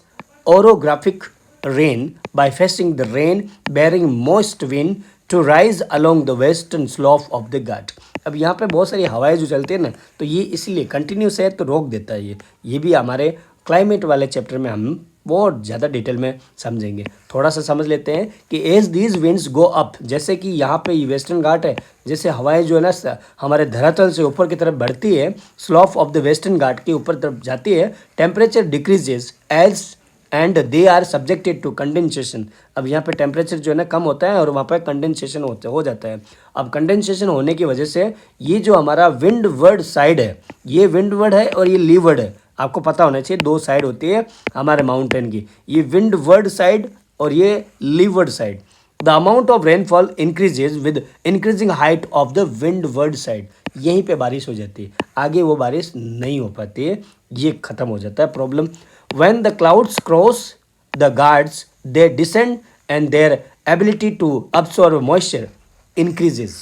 orographic rain by facing the rain bearing moist wind to rise along the western slope of the Ghat. अब यहाँ पे बहुत सारी हवाएं जो चलती है ना, तो ये इसलिए कंटिन्यूस है तो रोक देता है ये भी हमारे क्लाइमेट वाले चैप्टर में हम बहुत ज़्यादा डिटेल में समझेंगे। थोड़ा सा समझ लेते हैं कि as these winds go up, जैसे कि यहाँ पे ये वेस्टर्न घाट है, जैसे हवाएं जो है ना हमारे धरातल से ऊपर की तरफ बढ़ती है, slope of the western Ghat के ऊपर तरफ जाती है, temperature decreases as and they are subjected to condensation. अब यहाँ पे टेम्परेचर जो है ना कम होता है और वहाँ पे कंडेंसेशन हो जाता है। अब कंडेंसेशन होने की वजह से ये जो हमारा विंडवर्ड साइड है, ये विंडवर्ड है और ये लीवर्ड है, आपको पता होना चाहिए, दो साइड होती है हमारे माउंटेन की, ये विंडवर्ड साइड और ये levered side. The amount of rainfall increases with increasing height of the windward side, यहीं पे बारिश हो जाती है, आगे वो बारिश नहीं हो पाती है, ये खत्म हो जाता है problem. When the clouds cross the guards, they descend and their ability to absorb moisture increases.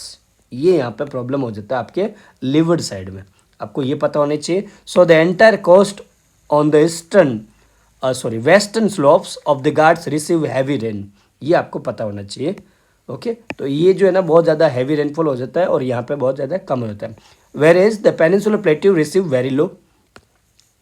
ये यहाँ पे प्रॉब्लम हो जाता है आपके लिवर्ड साइड में, आपको ये पता होना चाहिए। So the entire coast on the western slopes of the Ghats receive heavy rain, ये आपको पता होना चाहिए। ओके, तो ये जो है ना बहुत ज़्यादा हैवी रेनफॉल हो जाता है और यहाँ पे बहुत ज़्यादा कम होता है। Where is the peninsular plateau receive very low,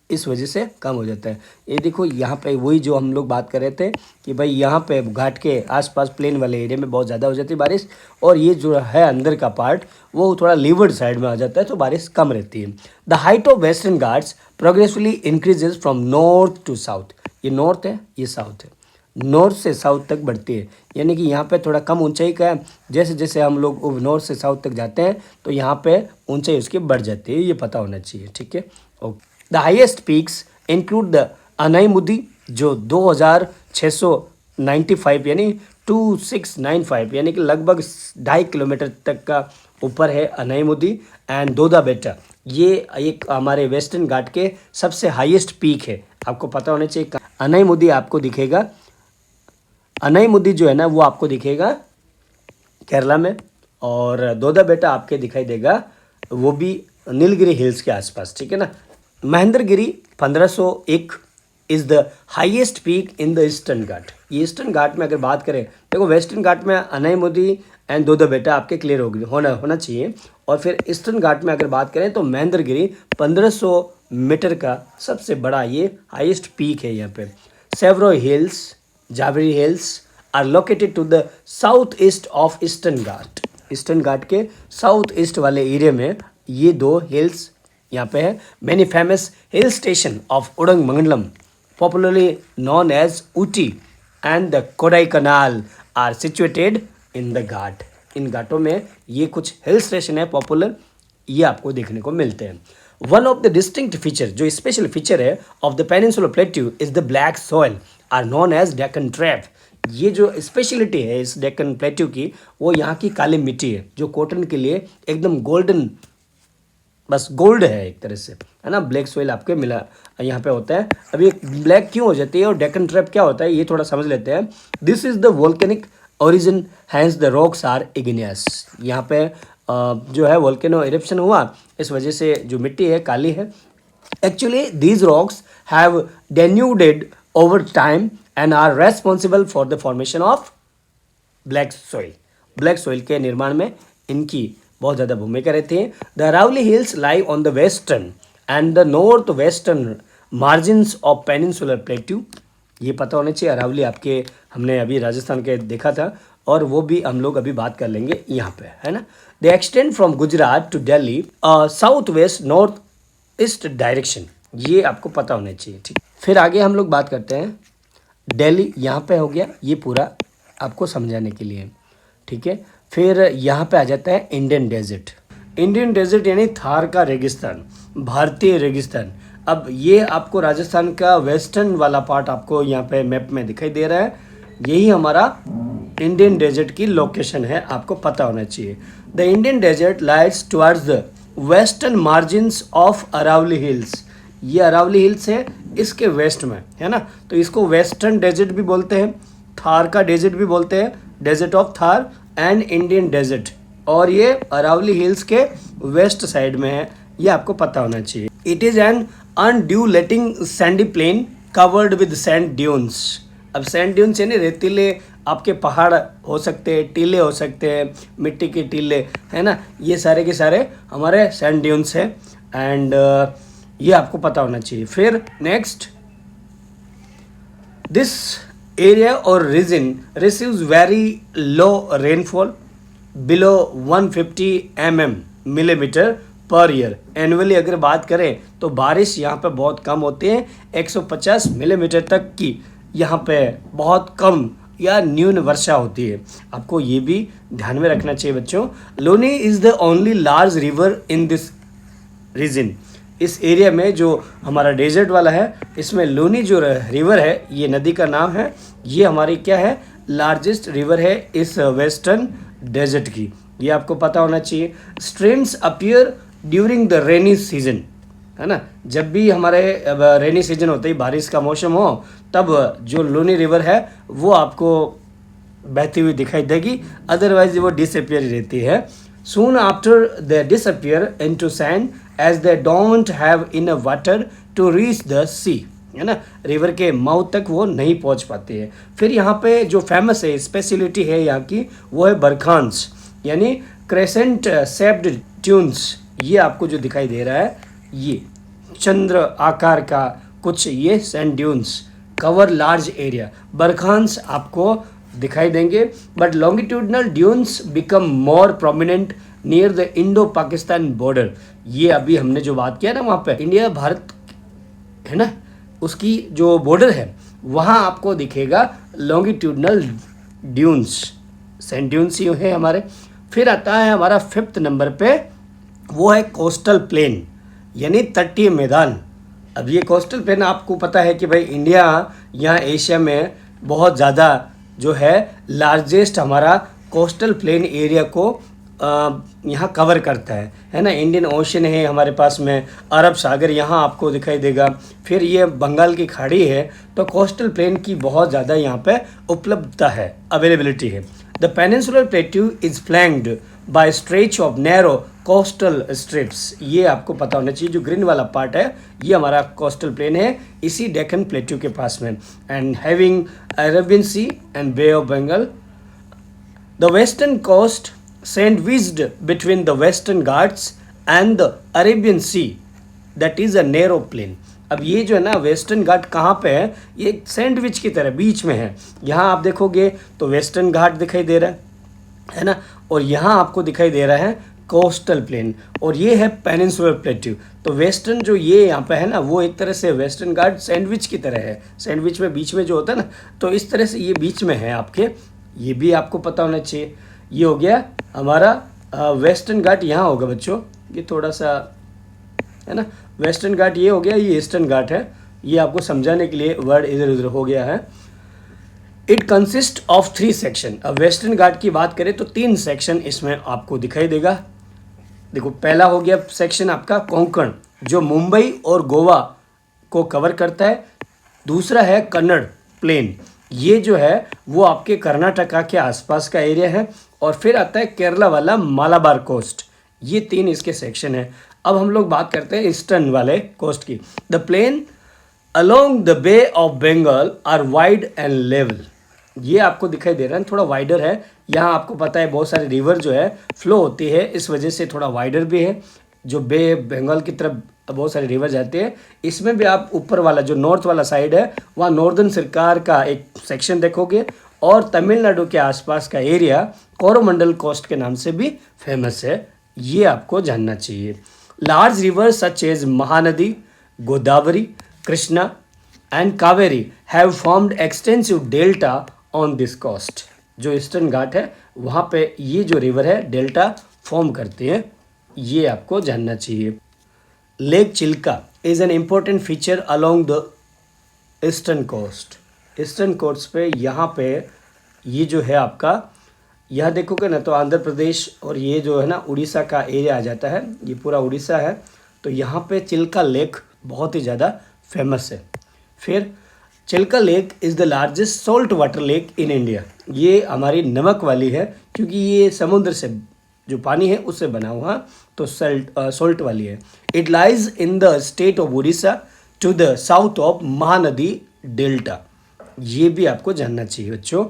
इस वजह से कम हो जाता है। ये देखो यहाँ पे वही जो हम लोग बात कर रहे थे कि भाई यहाँ पे घाट के आसपास प्लेन वाले एरिया में बहुत ज़्यादा हो जाती है बारिश, और ये जो है अंदर का पार्ट वो थोड़ा लीवर्ड साइड में आ जाता है, तो बारिश कम रहती है। The height of western Ghats progressively increases from north to south. ये नॉर्थ है, ये साउथ है, नॉर्थ से साउथ तक बढ़ती है, यानी कि यहाँ पे थोड़ा कम ऊंचाई का है। जैसे जैसे हम लोग नॉर्थ से साउथ तक जाते हैं तो यहाँ पे ऊंचाई उसकी बढ़ जाती है, ये पता होना चाहिए, ठीक है। Okay, the highest peaks include the Anaimudi जो 2695 यानी 2695 यानी कि लगभग 2.5 किलोमीटर तक का ऊपर है अनाईमुदी, एंड दोदा बेटा, ये एक हमारे वेस्टर्न घाट के सबसे हाईएस्ट पीक है। आपको पता होना चाहिए। अनाईमुदी आपको दिखेगा, अनाईमुदी जो है ना वो आपको दिखेगा केरला में, और दोदा बेटा आपके दिखाई देगा वो भी नीलगिरी हिल्स के आसपास, ठीक है ना। Mahendragiri 1501 is the highest peak in the eastern Ghat. ये ईस्टर्न घाट में अगर बात करें, देखो वेस्टर्न घाट में अनाईमुदी एंड दोदा बेटा आपके क्लियर होना चाहिए, और फिर ईस्टर्न घाट में अगर बात करें तो महेंद्रगिरी 1500 मीटर का सबसे बड़ा ये हाईएस्ट पीक है यहाँ पे। Shevaroy hills, Javadi hills are located to the south east of eastern Ghat. Eastern Ghat के साउथ ईस्ट वाले एरिया में ये दो हिल्स यहाँ पे है। Many famous hill station of Udagamandalam popularly known as Ooty and the Kodaikanal are situated in the Ghat. इन घाटों में ये कुछ हिल स्टेशन है पॉपुलर, ये आपको देखने को मिलते हैं। One of the distinct feature, जो स्पेशल फीचर है of the peninsular plateau is the black soil are known as Deccan trap. ये जो स्पेशलिटी है इस डेक्कन प्लेट्यू की, वो यहाँ की काली मिट्टी है जो कॉटन के लिए एकदम गोल्डन, बस गोल्ड है एक तरह से, है ना। ब्लैक सॉइल आपके मिला यहाँ पे होता है। अब ये ब्लैक क्यों हो जाती है और डेक्कन ट्रैप क्या होता है ये थोड़ा समझ लेते हैं। This is the volcanic origin hence the rocks are igneous. यहाँ पे जो है वोल्केनो इरप्शन हुआ, इस वजह से जो मिट्टी है काली है। Actually these rocks have denuded over time and are responsible for the formation of black soil. Black soil के निर्माण में इनकी बहुत ज़्यादा भूमिका रहती है। The Aravalli hills lie on the western and the north western margins of peninsular plateau. ये पता होना चाहिए। अरावली आपके हमने अभी राजस्थान के देखा था, और वो भी हम लोग अभी बात कर लेंगे यहाँ पे, है ना। They extend from Gujarat to Delhi south west north east direction, ये आपको पता होना चाहिए, ठीक। फिर आगे हम लोग बात करते हैं दिल्ली, यहाँ पे हो गया ये पूरा आपको समझाने के लिए, ठीक है। फिर यहाँ पे आ जाता है इंडियन डेजर्ट। इंडियन डेजर्ट यानी थार का रेगिस्तान, भारतीय रेगिस्तान। अब ये आपको राजस्थान का वेस्टर्न वाला पार्ट आपको यहाँ पे मैप में दिखाई दे रहा है, यही हमारा इंडियन डेजर्ट की लोकेशन है, आपको पता होना चाहिए। The Indian desert lies towards the western margins of Aravali hills. ये अरावली हिल्स है इसके वेस्ट में, है ना, तो इसको वेस्टर्न डेजर्ट भी बोलते हैं, थार का डेजर्ट भी बोलते हैं, desert of Thar and Indian desert. और ये अरावली हिल्स के वेस्ट साइड में है, ये आपको पता होना चाहिए। It is an undulating sandy plain covered with sand dunes. अब सैंड ड्यून्स यानी रेतीले आपके पहाड़ हो सकते हैं, टीले हो सकते हैं, मिट्टी के टीले, है ना, ये सारे के सारे हमारे सैंड ड्यून्स हैं, एंड ये आपको पता होना चाहिए। फिर नेक्स्ट, दिस एरिया और region receives very low rainfall below 150 millimetre per year. Annually अगर बात करें तो बारिश यहाँ पे बहुत कम होती है, 150 मिलीमीटर तक की यहाँ पे बहुत कम या न्यून वर्षा होती है। आपको ये भी ध्यान में रखना चाहिए बच्चों। Luni is the only large river in this region. इस एरिया में जो हमारा डेजर्ट वाला है, इसमें लूनी जो रिवर है, ये नदी का नाम है, ये हमारी क्या है, लार्जेस्ट रिवर है इस वेस्टर्न डेजर्ट की, ये आपको पता होना चाहिए। Streams appear during the rainy season, है ना, जब भी हमारे रेनी सीजन होते ही बारिश का मौसम हो, तब जो लूनी रिवर है वो आपको बहती हुई दिखाई देगी, अदरवाइज वो डिसअपियर रहती है। Soon after they disappear into sand as they don't have enough water to reach the sea, है ना, रिवर के माउथ तक वो नहीं पहुंच पाती है। फिर यहाँ पे जो फेमस है, स्पेशलिटी है यहाँ की, वो है बरखान्स यानी क्रेसेंट शेप्ड ट्यून्स। ये आपको जो दिखाई दे रहा है, ये चंद्र आकार का कुछ ये sand dunes cover large area, barchans आपको दिखाई देंगे, but longitudinal dunes become more prominent near the Indo Pakistan border. ये अभी हमने जो बात किया ना, वहाँ पे इंडिया भारत है ना, उसकी जो बॉर्डर है वहाँ आपको दिखेगा लॉन्गिट्यूडनल ड्यून्स, सैंड ड्यून्स ही है हमारे। फिर आता है हमारा 5th नंबर पे, वो है कोस्टल प्लेन यानी तटीय मैदान। अब ये कोस्टल प्लेन आपको पता है कि भाई इंडिया यहाँ एशिया में बहुत ज़्यादा जो है लार्जेस्ट हमारा कोस्टल प्लेन एरिया को यहाँ कवर करता है ना। इंडियन ओशन है हमारे पास में, अरब सागर यहाँ आपको दिखाई देगा, फिर ये बंगाल की खाड़ी है, तो कोस्टल प्लेन की बहुत ज़्यादा यहाँ पे उपलब्धता है, अवेलेबिलिटी है। The peninsular plateau is flanked by stretch of narrow coastal strips. ये आपको पता होना चाहिए, जो ग्रीन वाला पार्ट है ये हमारा कोस्टल प्लेन है इसी डेक्कन प्लेट्यू के पास में, and having Arabian sea and bay of Bengal. The western coast sandwiched between the western ghats and the Arabian Sea, that is a narrow plain। अब ये जो है ना वेस्टर्न घाट कहाँ पे है, ये सैंडविच की तरह बीच में है। यहाँ आप देखोगे तो वेस्टर्न घाट दिखाई दे रहा है ना, और यहाँ आपको दिखाई दे रहा है कोस्टल प्लेन, और ये है पेनिनसुलर प्लेट्यू। तो वेस्टर्न जो ये यहाँ पे है ना, वो एक तरह से वेस्टर्न घाट सैंडविच की तरह है, सैंडविच में बीच में जो होता है ना, तो इस तरह से ये बीच में है आपके, ये भी आपको पता होना चाहिए। ये हो गया हमारा वेस्टर्न घाट, यहाँ होगा बच्चों, ये थोड़ा सा है ना, वेस्टर्न घाट ये हो गया, ये ईस्टर्न घाट है, ये आपको समझाने के लिए वर्ड इधर उधर हो गया है। It consist of 3 section. अब वेस्टर्न घाट की बात करें तो 3 सेक्शन इसमें आपको दिखाई देगा। देखो पहला हो गया सेक्शन आपका कोंकण, जो मुंबई और गोवा को कवर करता है। दूसरा है कन्नड़ प्लेन, ये जो है वो आपके कर्नाटका के आसपास का एरिया है। और फिर आता है केरला वाला मालाबार कोस्ट। ये 3 इसके सेक्शन है। अब हम लोग बात करते हैं ईस्टर्न वाले कोस्ट की। The plain along the bay of Bengal are wide and level. ये आपको दिखाई दे रहा है, थोड़ा वाइडर है। यहाँ आपको पता है बहुत सारे रिवर जो है फ्लो होती है, इस वजह से थोड़ा वाइडर भी है। जो बे बंगाल की तरफ बहुत सारे रिवर जाते हैं, इसमें भी आप ऊपर वाला जो नॉर्थ वाला साइड है वहाँ नॉर्दर्न सरकार का एक सेक्शन देखोगे। और तमिलनाडु के आसपास का एरिया कोरोमंडल कोस्ट के नाम से भी फेमस है, ये आपको जानना चाहिए। Large river such as Mahanadi, Godavari, Krishna and Kaveri have formed extensive delta on this coast. जो ईस्टर्न घाट है वहाँ पे ये जो रिवर है डेल्टा फॉर्म करते हैं, ये आपको जानना चाहिए। Lake Chilka is an important feature along the eastern coast. Eastern coast पे यहाँ पे ये जो है आपका, यह देखोगे ना तो आंध्र प्रदेश और ये जो है ना उड़ीसा का एरिया आ जाता है, ये पूरा उड़ीसा है। तो यहाँ पे चिल्का लेक बहुत ही ज़्यादा फेमस है। फिर Chilka lake is the largest salt water lake in India. ये हमारी नमक वाली है, क्योंकि ये समुद्र से जो पानी है उससे बना हुआ, तो सॉल्ट वाली है। It lies in the state of Orissa to the south of Mahanadi delta. ये भी आपको जानना चाहिए बच्चों।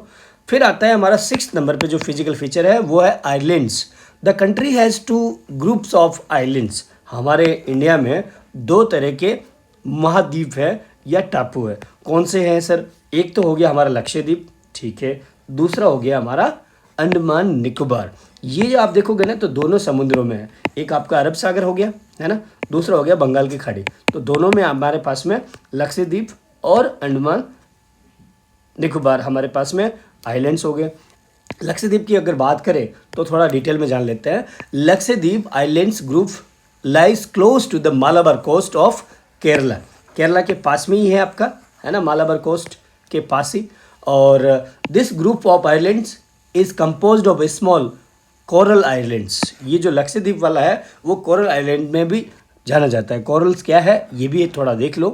फिर आता है हमारा 6th नंबर पे जो फिजिकल फीचर है वो है islands. The country has 2 groups of islands. हमारे इंडिया में 2 तरह के महाद्वीप है या टापू है। कौन से हैं सर? एक तो हो गया हमारा लक्षद्वीप, ठीक है, दूसरा हो गया हमारा अंडमान निकोबार। ये जो आप देखोगे ना तो दोनों समुद्रों में है। एक आपका अरब सागर हो गया है ना, दूसरा हो गया बंगाल की खाड़ी। तो दोनों में हमारे पास में लक्षद्वीप और अंडमान निकोबार हमारे पास में आइलैंड्स हो गए। लक्षद्वीप की अगर बात करें तो थोड़ा डिटेल में जान लेते हैं। Lakshadweep islands group lies close to the Malabar coast of Kerala. Kerala के पास में ही है आपका, है ना, मालाबार कोस्ट के पास ही। और this group of islands is composed of small coral islands. ये जो लक्षद्वीप वाला है वो कोरल आइलैंड में भी जाना जाता है। कोरल्स क्या है ये भी थोड़ा देख लो।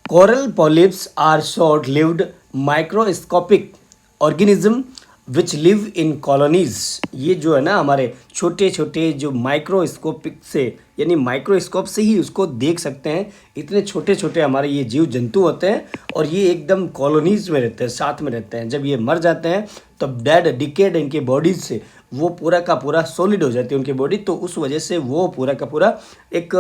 Coral polyps are short lived microscopic organism which live in colonies. ये जो है ना हमारे छोटे छोटे जो माइक्रोस्कोपिक से, यानी माइक्रोस्कोप से ही उसको देख सकते हैं, इतने छोटे छोटे हमारे ये जीव जंतु होते हैं। और ये एकदम कॉलोनीज में रहते हैं, साथ में रहते हैं। जब ये मर जाते हैं तब डेड डिकेड इनके बॉडीज से वो पूरा का पूरा सॉलिड हो जाती है उनकी बॉडी, तो उस वजह से वो पूरा का पूरा एक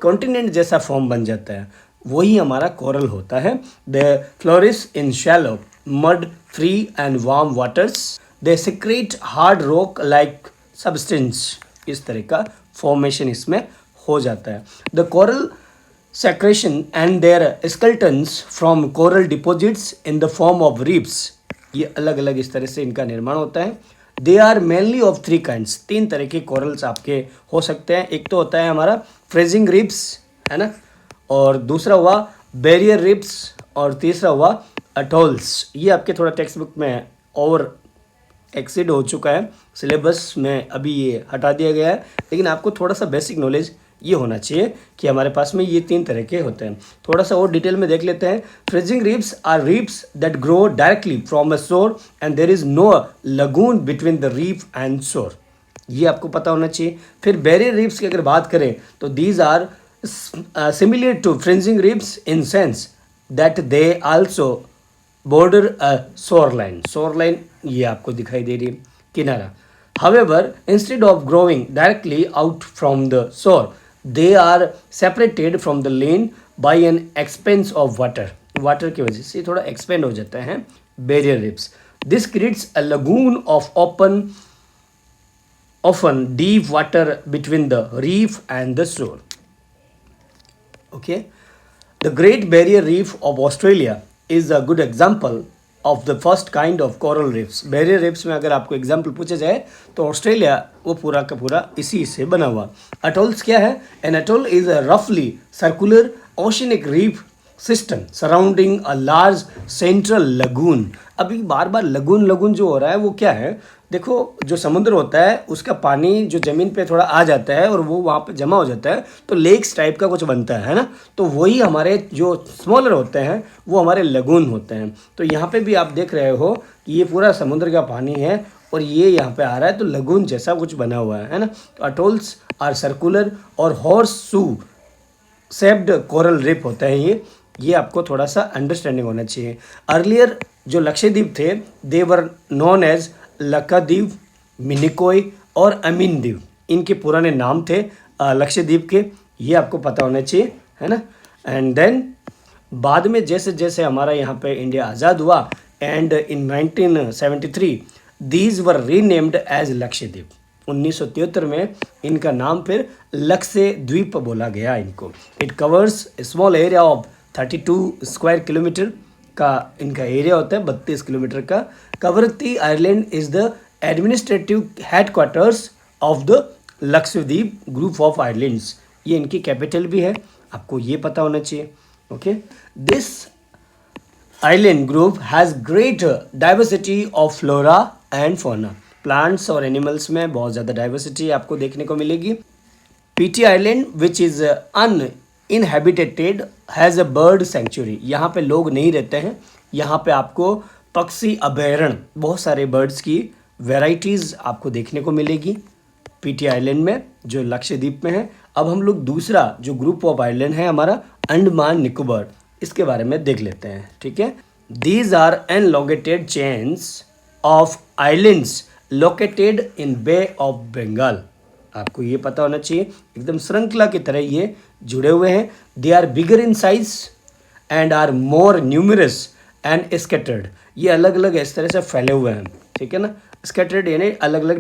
कॉन्टिनेंट जैसा फॉर्म बन जाता है, वही हमारा कोरल होता है। They flourish in shallow mud free and warm waters, they secrete hard rock like substance, इस तरह का फॉर्मेशन इसमें हो जाता है। The coral secretion and their skeletons from coral deposits in the form of reefs, ये अलग अलग इस तरह से इनका निर्माण होता है। They are mainly of three kinds, तीन तरह के कोरल्स आपके हो सकते हैं। एक तो होता है हमारा फ्रेजिंग रिप्स, है ना, और दूसरा हुआ बैरियर रिप्स, और तीसरा हुआ अटोल्स। ये आपके थोड़ा टेक्स्ट बुक में ओवर एक्सीड हो चुका है, सिलेबस में अभी ये हटा दिया गया है, लेकिन आपको थोड़ा सा बेसिक नॉलेज ये होना चाहिए कि हमारे पास में ये तीन तरह के होते हैं। थोड़ा सा और डिटेल में देख लेते हैं। Fringing reefs are reefs that grow directly from a shore and there is no lagoon between the reef and shore, ये आपको पता होना चाहिए। फिर बैरियर रीफ्स की अगर बात करें तो these are similar to fringing reefs in sense that they also border a shore line, shore line ये आपको दिखाई दे रही है, किनारा। However, instead of growing directly out from the shore, they are separated from the land by an expanse of water. Water की वजह से थोड़ा एक्सपेंड हो जाता है barrier reefs. This creates a lagoon of often deep water between the reef and the shore. Okay, the Great Barrier Reef of Australia is a good example of the first kind of coral riffs. Barrier riffs में अगर आपको example पूछा जाए तो Australia वो पूरा का पूरा इसी से बना हुआ। अटोल्स क्या है? एन अटोल इज अ रफली circular oceanic reef system surrounding a large central lagoon. अभी बार बार लगून लगून जो हो रहा है वो क्या है? देखो, जो समुद्र होता है उसका पानी जो ज़मीन पे थोड़ा आ जाता है और वो वहाँ पे जमा हो जाता है तो लेक्स टाइप का कुछ बनता है ना, तो वही हमारे जो स्मॉलर होते हैं वो हमारे लगून होते हैं। तो यहाँ पे भी आप देख रहे हो कि ये पूरा समुद्र का पानी है और ये यहाँ पे आ रहा है तो लगून जैसा कुछ बना हुआ है ना। तो अटोल्स आर सर्कुलर और horseshoe shaped coral reef होता है ये आपको थोड़ा सा अंडरस्टैंडिंग होना चाहिए। अर्लियर जो लक्षद्वीप थे दे were known as Lakshadweep, Minicoy और अमीन द्वीप, इनके पुराने नाम थे लक्षद्वीप के, ये आपको पता होना चाहिए, है ना। एंड देन बाद में जैसे जैसे हमारा यहाँ पे इंडिया आज़ाद हुआ and in 1973 these were renamed as Lakshadweep. 1973 में इनका नाम फिर लक्षद्वीप बोला गया इनको। It covers small area of 32 square kilometre का इनका एरिया होता है, 32 किलोमीटर का। Kavaratti island is the administrative headquarters of the Lakshadweep group of islands, ये इनकी कैपिटल भी है, आपको ये पता होना चाहिए। Okay, this island group has great diversity of flora and fauna. Plants और एनिमल्स में बहुत ज़्यादा डाइवर्सिटी आपको देखने को मिलेगी। Pitti island which is uninhabited has a bird sanctuary, यहाँ पे लोग नहीं रहते हैं, यहाँ पे आपको पक्षी अभयारण्य बहुत सारे बर्ड्स की वेराइटीज़ आपको देखने को मिलेगी पीटी आइलैंड में जो लक्षद्वीप में है। अब हम लोग दूसरा जो ग्रुप ऑफ आइलैंड है हमारा अंडमान निकोबार, इसके बारे में देख लेते हैं, ठीक है। These are elongated chains of islands located in Bay of Bengal, आपको ये पता होना चाहिए, एकदम श्रृंखला की तरह ये जुड़े हुए हैं। They are bigger in size and are more numerous and scattered, ये अलग अलग इस तरह से फैले हुए हैं, ठीक है ना। स्कैटर्ड यानी अलग अलग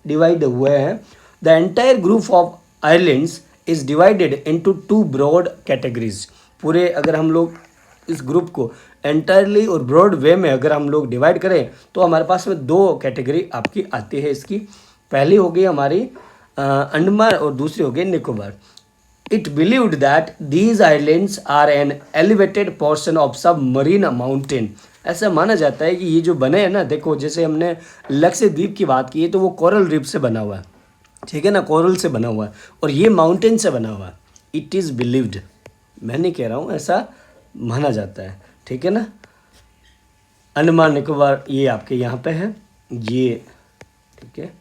डिवाइड हुए हैं। The entire group of islands is divided into 2 broad categories. पूरे अगर हम लोग इस ग्रुप को एंटायरली और ब्रॉड वे में अगर हम लोग डिवाइड करें तो हमारे पास में 2 कैटेगरी आपकी आती है इसकी। पहली हो गई हमारी अंडमान और दूसरी हो गई Nicobar. It believed that these islands are an elevated portion of submarine mountain, ऐसा माना जाता है कि ये जो बने हैं ना, देखो जैसे हमने लक्षद्वीप की बात की है तो वो कोरल रीफ से बना हुआ है, ठीक है ना, कोरल से बना हुआ है, और ये माउंटेन से बना हुआ है। इट इज़ बिलीव्ड, मैं नहीं कह रहा हूँ, ऐसा माना जाता है, ठीक है ना। अंडमान निकोबार ये आपके यहाँ पे है ये, ठीक है।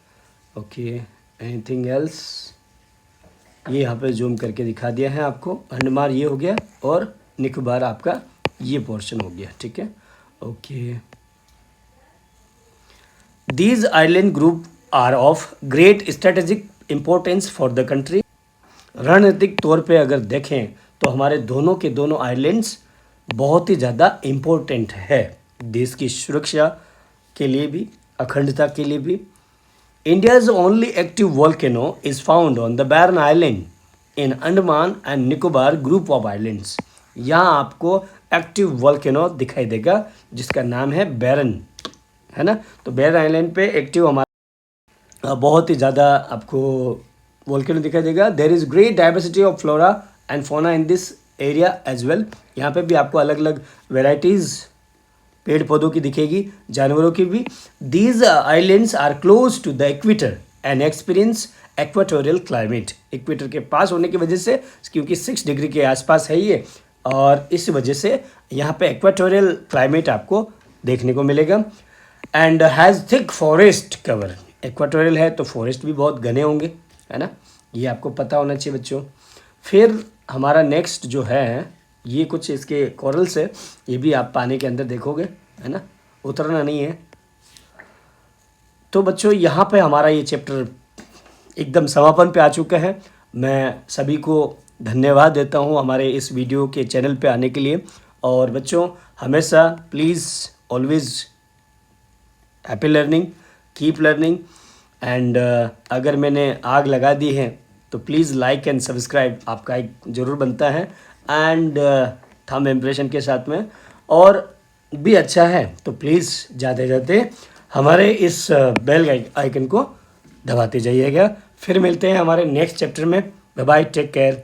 Okay, anything else? ये यहाँ पे जूम करके दिखा दिया है आपको। अंडमान ये हो गया और निकोबार आपका ये पोर्शन हो गया, ठीक है। Okay, these island group are of great strategic importance for the country. रणनीतिक तौर पे अगर देखें तो हमारे दोनों के दोनों आइलैंड्स बहुत ही ज़्यादा इम्पोर्टेंट है देश की सुरक्षा के लिए भी, अखंडता के लिए भी। India's only active volcano is found on the Barren island in Andaman and Nicobar group of islands. यहाँ आपको एक्टिव वोल्केनो दिखाई देगा जिसका नाम है बैरन, है ना। तो बैरन आइलैंड पे एक्टिव हमारा बहुत ही ज़्यादा आपको वोल्केनो दिखाई देगा। There is great diversity of flora and fauna in this area as well. यहाँ पे भी आपको अलग अलग वेराइटीज़ पेड़ पौधों की दिखेगी, जानवरों की भी। These islands are close to the equator and experience equatorial climate. Equator के पास होने की वजह से, क्योंकि 6 डिग्री के आसपास है ये, और इस वजह से यहाँ पे एक्वाटोरियल क्लाइमेट आपको देखने को मिलेगा। And has thick forest cover. Equatorial है तो फॉरेस्ट भी बहुत घने होंगे, है ना, ये आपको पता होना चाहिए बच्चों। फिर हमारा नेक्स्ट जो है, ये कुछ इसके कोरल्स है, ये भी आप पानी के अंदर देखोगे, है ना, उतरना नहीं है। तो बच्चों यहाँ पे हमारा ये चैप्टर एकदम समापन पे आ चुका है। मैं सभी को धन्यवाद देता हूँ हमारे इस वीडियो के चैनल पे आने के लिए। और बच्चों हमेशा please always happy learning, keep learning. And अगर मैंने आग लगा दी है तो प्लीज़ लाइक एंड सब्सक्राइब आपका एक ज़रूर बनता है, एंड थंब इम्प्रेशन के साथ में। और भी अच्छा है तो प्लीज़ जाते जाते हमारे इस बेल आइकन को दबाते जाइएगा। फिर मिलते हैं हमारे नेक्स्ट चैप्टर में। Bye bye, take care.